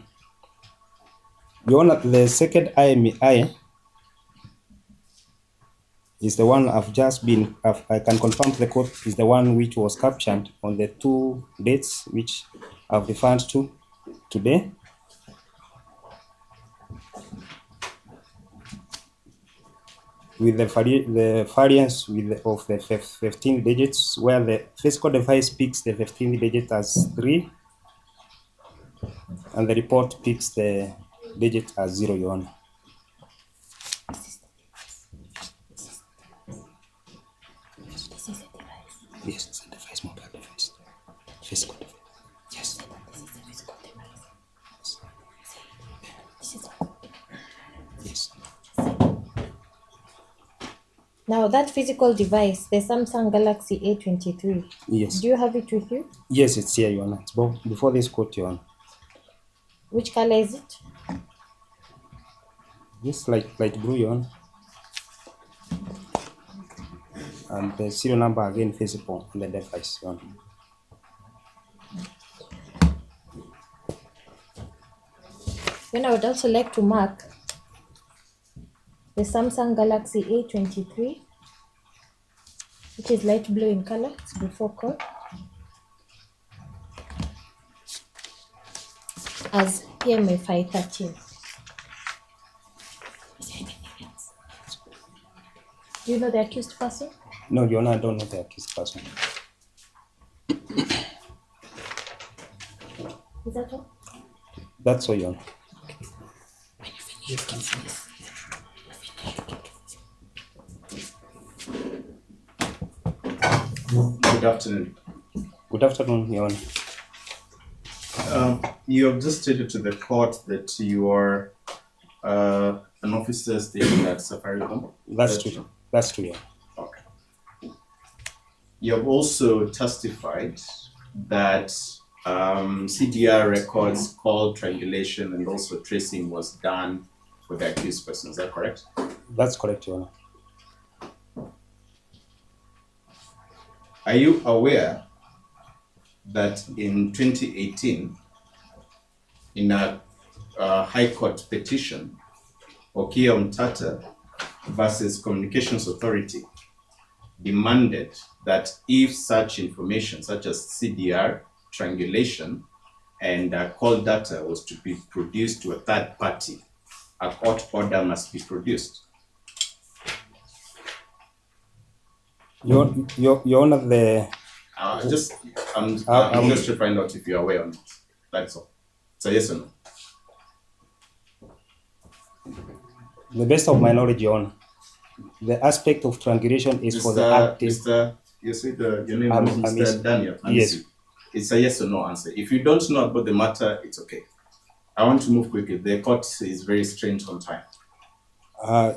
Your Honor, the second IMEI is the one I can confirm to the court is the one which was captured on the 2 dates which I've referred to today. With the variance of the 15 digits, where the physical device picks the 15 digit as 3, and the report picks the digit as 0, Your Honor. Yes, it's a device, mobile device. Physical device. Yes. This is a physical device. Yes. Now that physical device, the Samsung Galaxy A23. Yes. Do you have it with you? Yes, it's here, Your Honor. It's before this court, Your Honor. Which color is it? Yes, light blue, Your Honor. And the serial number again visible on the device, Your Honor. Then I would also like to mark the Samsung Galaxy A23, which is light blue in color. It's before court, as PMA 513. Is there anything else? Do you know the accused person? No, Your Honor, I don't know the accused person. Is that all? That's all, Your Honor. Yes, Counsel. Good afternoon. Good afternoon, Your Honor. You have just stated to the court that you are an officer stationed at Safaricom. That's true. That's true, Your Honor. Okay. You have also testified that CDR records, call triangulation, and also tracing was done for the accused person. Is that correct? That's correct, Your Honor. Are you aware that in 2018, in a High Court petition, Okia Mtata versus Communications Authority demanded that if such information, such as CDR, triangulation, and call data was to be produced to a third party, a court order must be produced? Your Honor, the I'm just to find out if you're aware or not. That's all. So yes or no? the best of my knowledge, Your Honor, the aspect of triangulation is for the active. Mr. You said your name I'm is Mr. Mr. Daniel. Yes. It's a yes or no answer. If you don't know about the matter, it's okay. I want to move quickly. The court is very strained on time.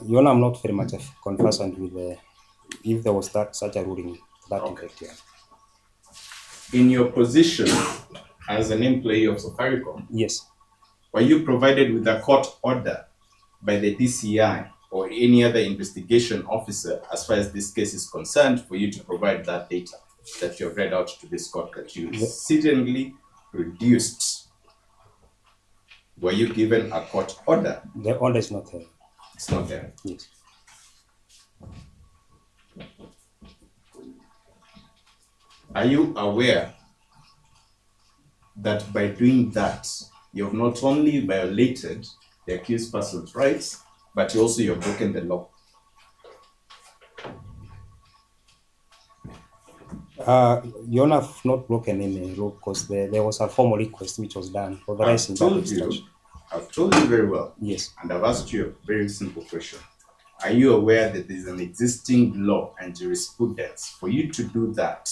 Your Honor, I'm not very much conversant with if there was such a ruling to that effect. Yeah. In your position as an employee of Safaricom, Yes. were you provided with a court order by the DCI or any other investigation officer as far as this case is concerned for you to provide that data that you have read out to this court that you certainly produced? Were you given a court order? The order is not there. It's not there. Yes. Are you aware that by doing that, you have not only violated the accused person's rights, but you also have broken the law? Your Honor, I've not broken any law because there was a formal request which was done authorizing that instruction. I've told you very well. Yes. And I've asked you a very simple question. Are you aware that there's an existing law and jurisprudence? For you to do that,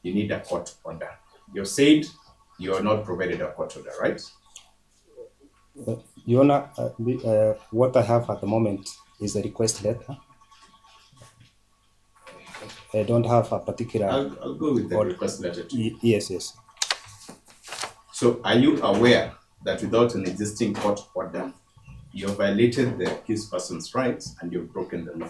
you need a court order. You said you are not provided a court order, right? Your Honor, what I have at the moment is a request letter. I don't have a particular. I'll go with the request letter too. Yes, yes. So are you aware that without an existing court order, you have violated the accused person's rights and you've broken the law?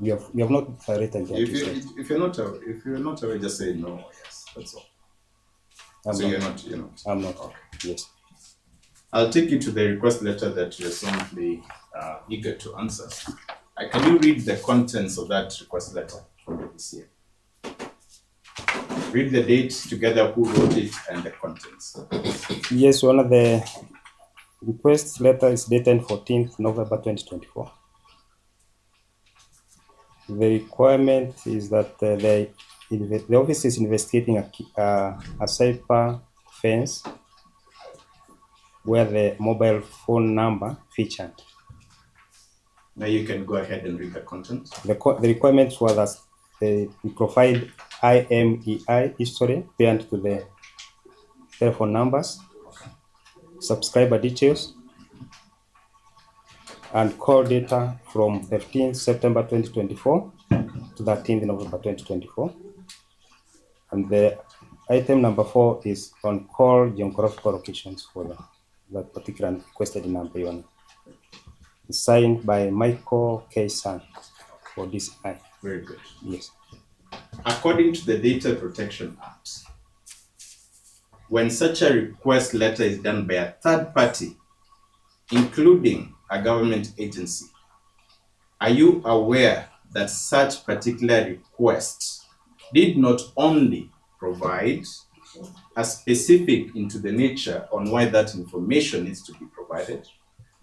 You have not violated the accused rights. If you're not aware, just say no or yes. That's all. You're not. I'm not. Okay. Yes. I'll take you to the request letter that you're simply eager to answer. Can you read the contents of that request letter from the DCA? Read the date together, who wrote it, and the contents. Yes, Your Honor, the request letter is dated 14th November 2024. The requirement is that the office is investigating a cyber offense where the mobile phone number featured. Now you can go ahead and read the content. The requirements were that we provide IMEI history paired to the telephone numbers, subscriber details, and call data from 15 September 2024 to 13 November 2024. And the item number 4 is on call geographical locations for that particular requested number. Your Honor. Signed by Michael K. San for this act. Very good. Yes. According to the Data Protection Act, when such a request letter is done by a third party, including a government agency, are you aware that such particular request did not only provide a specific into the nature on why that information needs to be provided,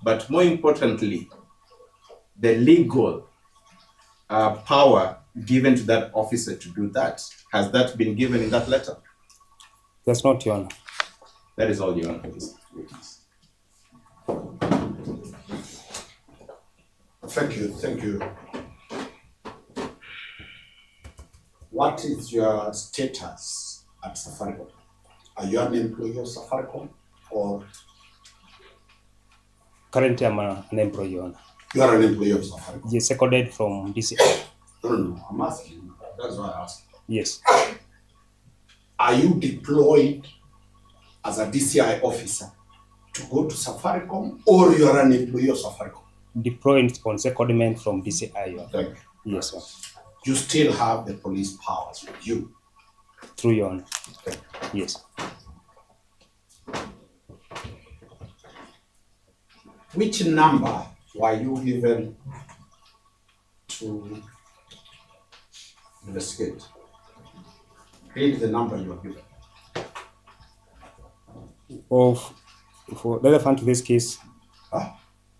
but more importantly, the legal power given to that officer to do that? Has that been given in that letter? That's not, Your Honor. That is all, Your Honor, for this witness. Thank you. What is your status at Safaricom? Are you an employee of Safaricom or? Currently, I'm an employee, Your Honor. You are an employee of Safaricom? Yes, seconded from DCI. No, I'm asking. That's why I asked. Yes. Are you deployed as a DCI officer to go to Safaricom, or you are an employee of Safaricom? Deployed on secondment from DCI, Your Honor. Thank you. Yes, sir. You still have the police powers with you? Through, Your Honor. Yes. Which number were you given to investigate? Read the number you were given. For relevant to this case,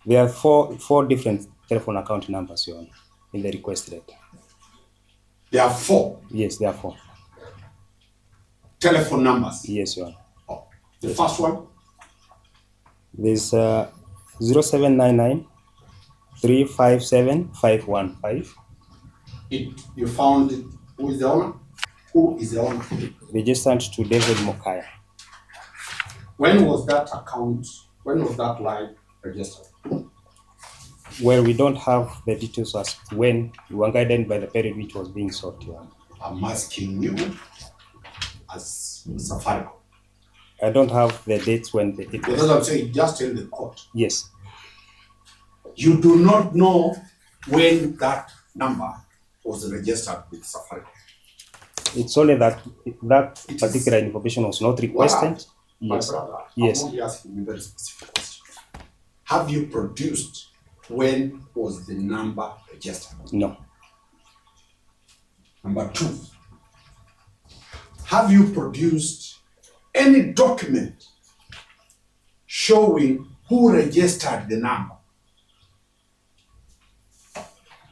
there are four different telephone account numbers, Your Honor, in the request letter. There are 4? Yes, there are 4. Telephone numbers? Yes, Your Honor. The first one? There's 0799 357 515. You found it. Who is the owner? Who is the owner? Registered to David Mokaya. When was that line registered? Well, we don't have the details as when we were guided by the period which was being sought, Your Honor. I'm asking you as Safaricom. I don't have the dates when it was. Because I'm saying, just tell the court. Yes. You do not know when that number was registered with Safaricom. It's only that particular information was not requested. Yes. My brother, Yes. I'm only asking you a very specific question. Have you produced when was the number registered? No. Number 2, have you produced any document showing who registered the number?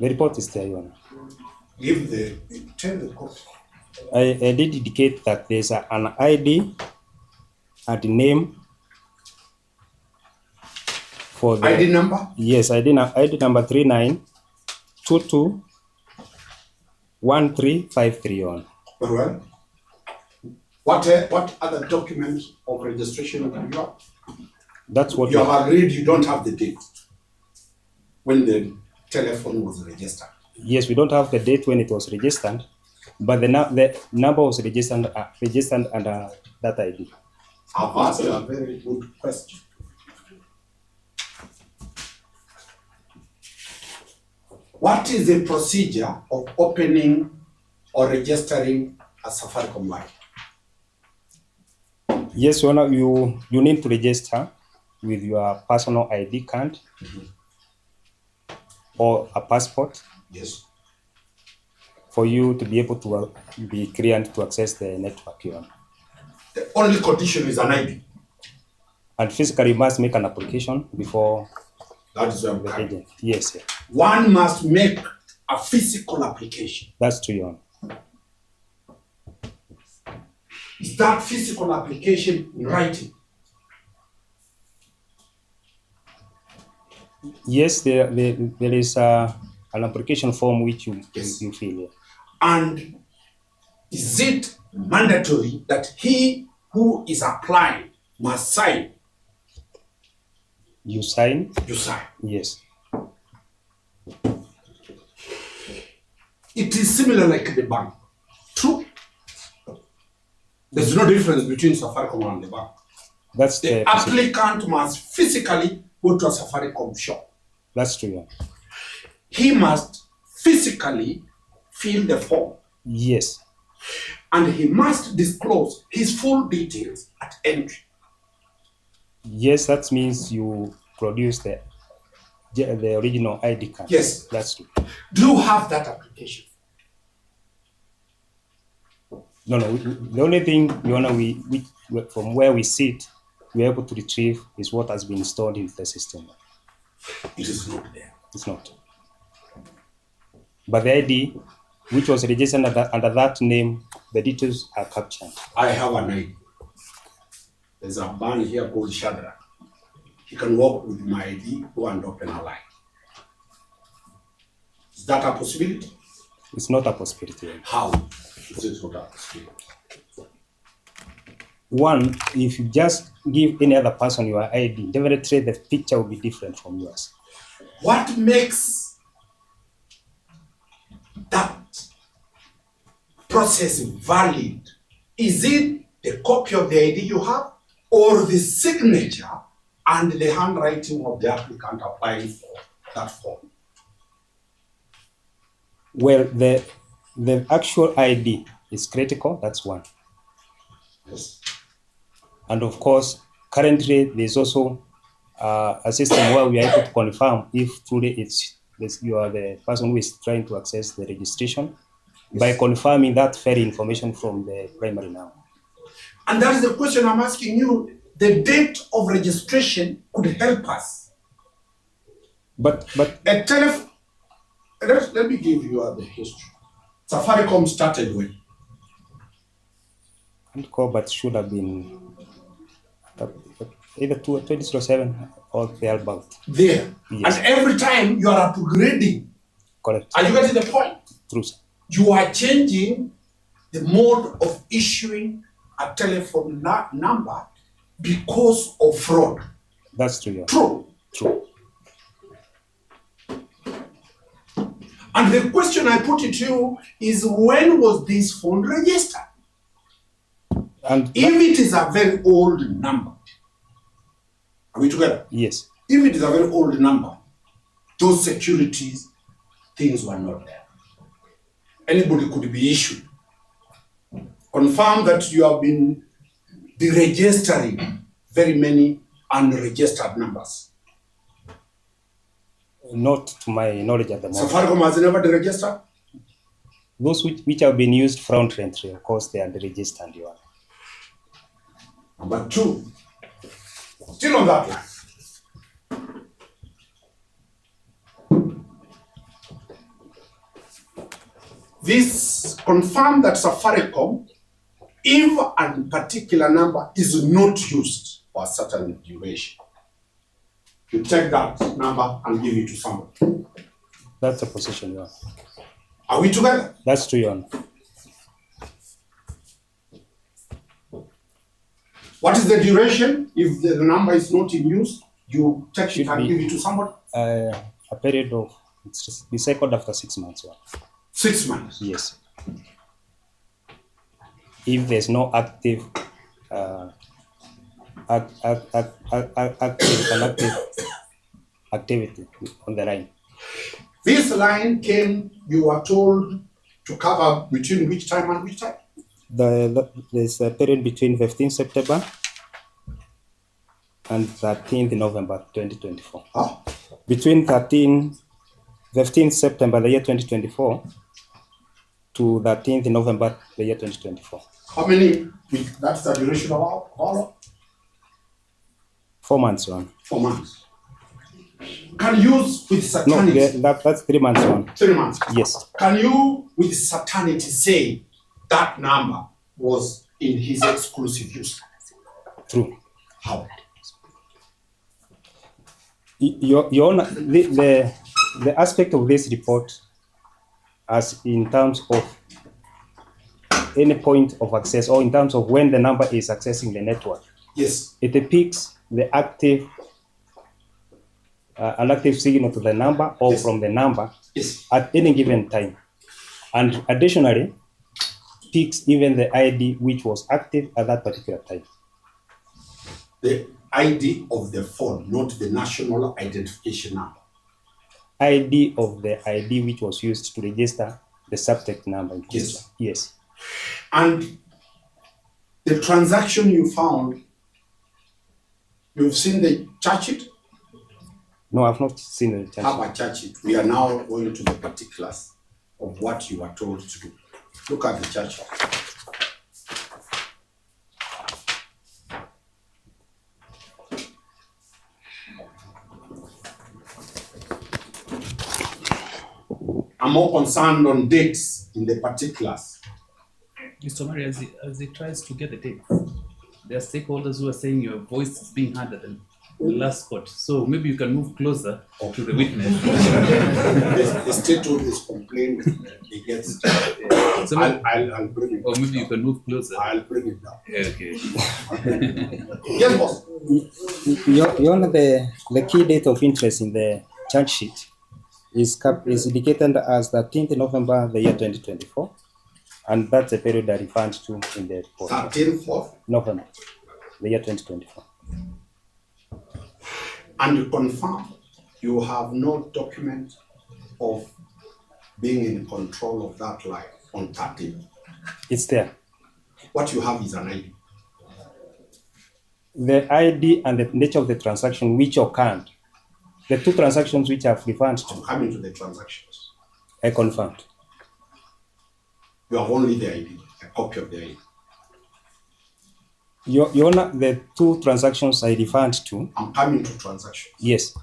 The report is there, Your Honor. Tell the court. I did indicate that there's an ID and name for the ID number? Yes, ID number 39221353 on. Very well. What other document of registration do you have? That's what you have agreed. You don't have the date when the telephone was registered. Yes, we don't have the date when it was registered, but the number was registered under that ID. I've asked a very good question. What is the procedure of opening or registering a Safaricom line? Yes, Your Honor, you need to register with your personal ID card or a passport. Yes. For you to be able to be cleared to access the network, Your Honor. The only condition is an ID. And physically, you must make an application before. That is the agent. Yes, sir. One must make a physical application. That's true, Your Honor. Is that physical application in writing? Yes, there is an application form which you fill. Yeah. And is it mandatory that he who is applying must sign? You sign? You sign. Yes. It is similar like the bank. True. There's no difference between Safaricom and the bank. That's the applicant must physically go to a Safaricom shop. That's true. Yeah. He must physically fill the form. Yes. And he must disclose his full details at entry. Yes, that means you produce the original ID card. Yes. That's true. Do you have that application? No. The only thing, Your Honor, we from where we sit, we're able to retrieve is what has been stored in the system. It is not there. It's not. But the ID, which was registered under that name, the details are captured. I have an ID. there's a man here called Shadrach. He can walk with my ID, go and open a line. Is that a possibility? It's not a possibility. How is it not a possibility? One, if you just give any other person your ID, definitely the picture will be different from yours. What makes that process valid? Is it the copy of the ID you have, or the signature and the handwriting of the applicant applying for that form? Well, the actual ID is critical, that's one. Yes. And of course, currently there's also a system where we are able to confirm if truly you are the person who is trying to access the registration, yes, by confirming that very information from the primary number. And that is the question I'm asking you. The date of registration could help us. But let me give you the history. Safaricom started when? But should have been either 2007 or thereabout. There. Yes. And every time you are upgrading. Correct. Are you getting the point? True, sir. You are changing the mode of issuing a telephone number because of fraud. That's true. Yeah. True. And the question I put it to you is, when was this phone registered? And if it is a very old number, are we together? Yes. If it is a very old number, those securities things were not there. Anybody could be issued. Confirm that you have been deregistering very many unregistered numbers. Not to my knowledge at the moment. Safaricom has never deregistered? Those which have been used fraudulently, of course, they are deregistered. Number two, still on that line. This confirmed that Safaricom, if a particular number is not used for a certain duration, you take that number and give it to someone. That's a position, yeah. Are we together? That's true, yeah. What is the duration? If the number is not in use, you take it and give it to somebody? A period of, it's recycled after 6 months. Yeah. 6 months? Yes. If there's no active activity on the line. This line came, you were told, to cover between which time and which time? There's a period between 15 September and 13th November 2024. Huh? Between 15th September the year 2024 to 13th November the year 2024. How many? That's the duration of how long? 4 months, one. 4 months. Can you use with certainty? No, that's 3 months, one. 3 months? Yes. Can you with certainty say that number was in his exclusive use? True. How? Your Honor, the aspect of this report, as in terms of any point of access or in terms of when the number is accessing the network. Yes. It depicts the active, an active signal to the number or yes, from the number yes, at any given time. And additionally, picks even the ID which was active at that particular time. The ID of the phone, not the national identification number. ID of the ID which was used to register the subject number. Yes. Yes. And the transaction you found, you've seen the charge sheet? No, I've not seen the charge sheet. Have a charge sheet. We are now going to the particulars of what you are told to do. Look at the charge sheet. I'm more concerned on dates in the particulars. Mr. Omari, as he tries to get the date, there are stakeholders who are saying your voice is being heard at the last court. So maybe you can move closer to the witness. The statehood is complaining against. So I'll bring it. Or maybe you can move closer. I'll bring it down. Okay. Yes, boss. Your Honor, the key date of interest in the charge sheet is indicated as the 13th November, the year 2024, and that's the period I referred to in the report. 13th of November, the year 2024. And you confirm you have no document of being in control of that line on 13th. It's there. What you have is an ID. The ID and the nature of the transaction which occurred, the two transactions which I've referred to. I'm coming to the transactions. I confirmed. You have only the ID, a copy of the ID. Your Honor, the two transactions I referred to. I'm coming to transactions. Yes.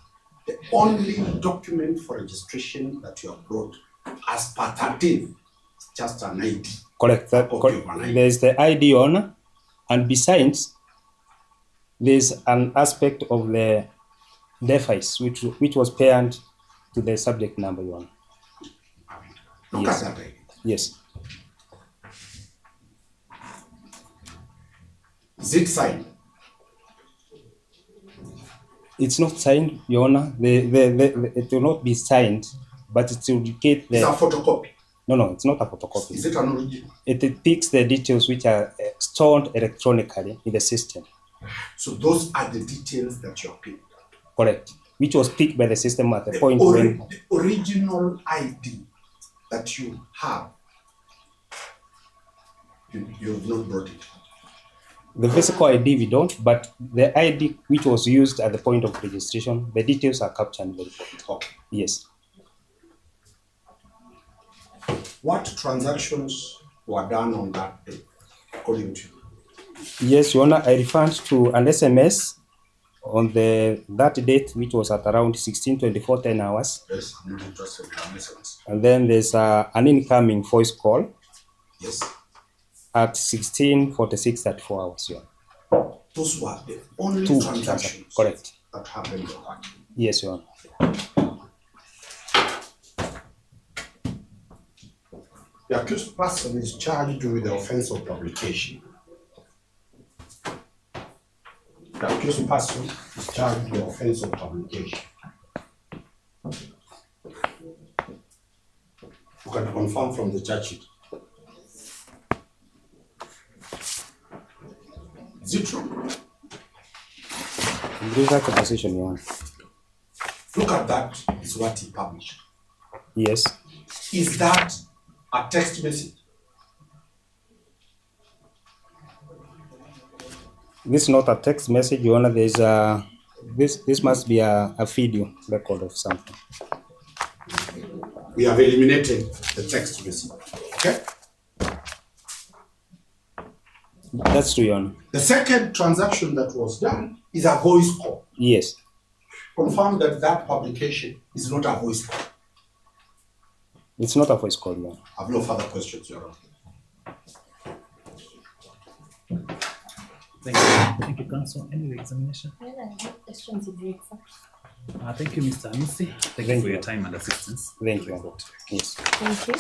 The only document for registration that you have brought as per 13th is just an ID. Correct. There's the ID, Your Honor, and besides, there's an aspect of the device which was paired to the subject number, Your Honor. Look at that ID. Yes. Is it signed? It's not signed, Your Honor. It will not be signed, but it will indicate the. It's a photocopy. No, it's not a photocopy. Is it an original? It depicts the details which are stored electronically in the system. So those are the details that you are picked. Correct. Which was picked by the system at the point when. The original ID that you have, you have not brought it. The physical ID we don't, but the ID which was used at the point of registration, the details are captured in the report. Okay. Yes. What transactions were done on that day, according to you? Yes, Your Honor, I referred to an SMS on that date, which was at around 16:24, 10 hours. Yes, I'm not interested in an SMS. And then there's an incoming voice call. Yes. At 16:46 at 4 hours, Your Honor. Those were the only Two transactions correct. that happened on that. Yes, Your Honor. The accused person is charged with the offense of publication. The accused person is charged with the offense of publication. You can confirm from the charge sheet. Is it true? Bring that to position, Your Honor. Look at that, is what he published. Yes. Is that a text message? This is not a text message, Your Honor. There's this must be a video record of something. We have eliminated the text message. Okay? That's true, Your Honor. The second transaction that was done is a voice call. Yes. Confirm that that publication is not a voice call. It's not a voice call, Your Honor. I have no further questions, Your Honor. Thank you. Thank you, Counsel. Any examination? I have questions in the exam. Thank you, Mr. Amisi. Thank you for your time and assistance. Thank you, Your Honor. Yes. Thank you.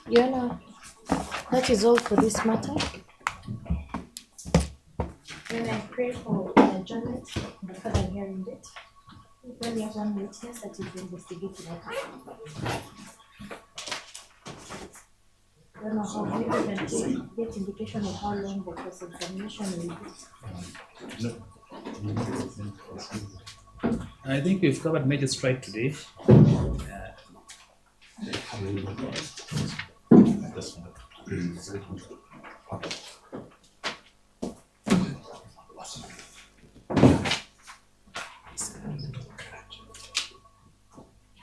Your Honor, that is all for this matter. When I pray for adjournment, the further hearing date, when we have one witness that is investigating our case. Your Honor, have you ever get indication of how long the cross-examination will be? I think we've covered major strike today.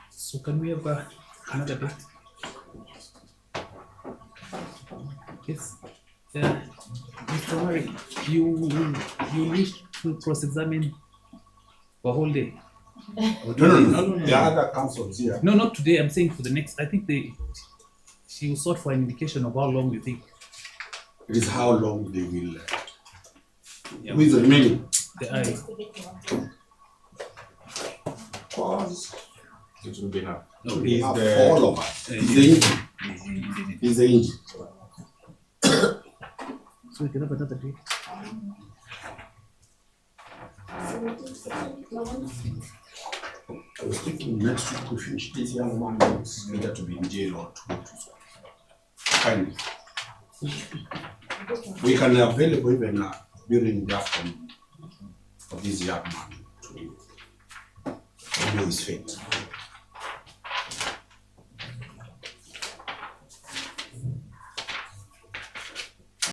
So can we have another bit? Yes. Mr. Omari, you wish to cross-examine for a whole day? No. The other counsels here. No, not today. I'm saying for the next. I think she will sort for an indication of how long you think. It is how long they will. Who is the remaining? The eye. Pause. It will be enough. No, We Is have the- all of us. Is the engine. Is the engine. So we can have another day. I was thinking next week we finish this young man is either to be in jail or to go to school. Fine. We can available even during the afternoon for this young man to know his fate.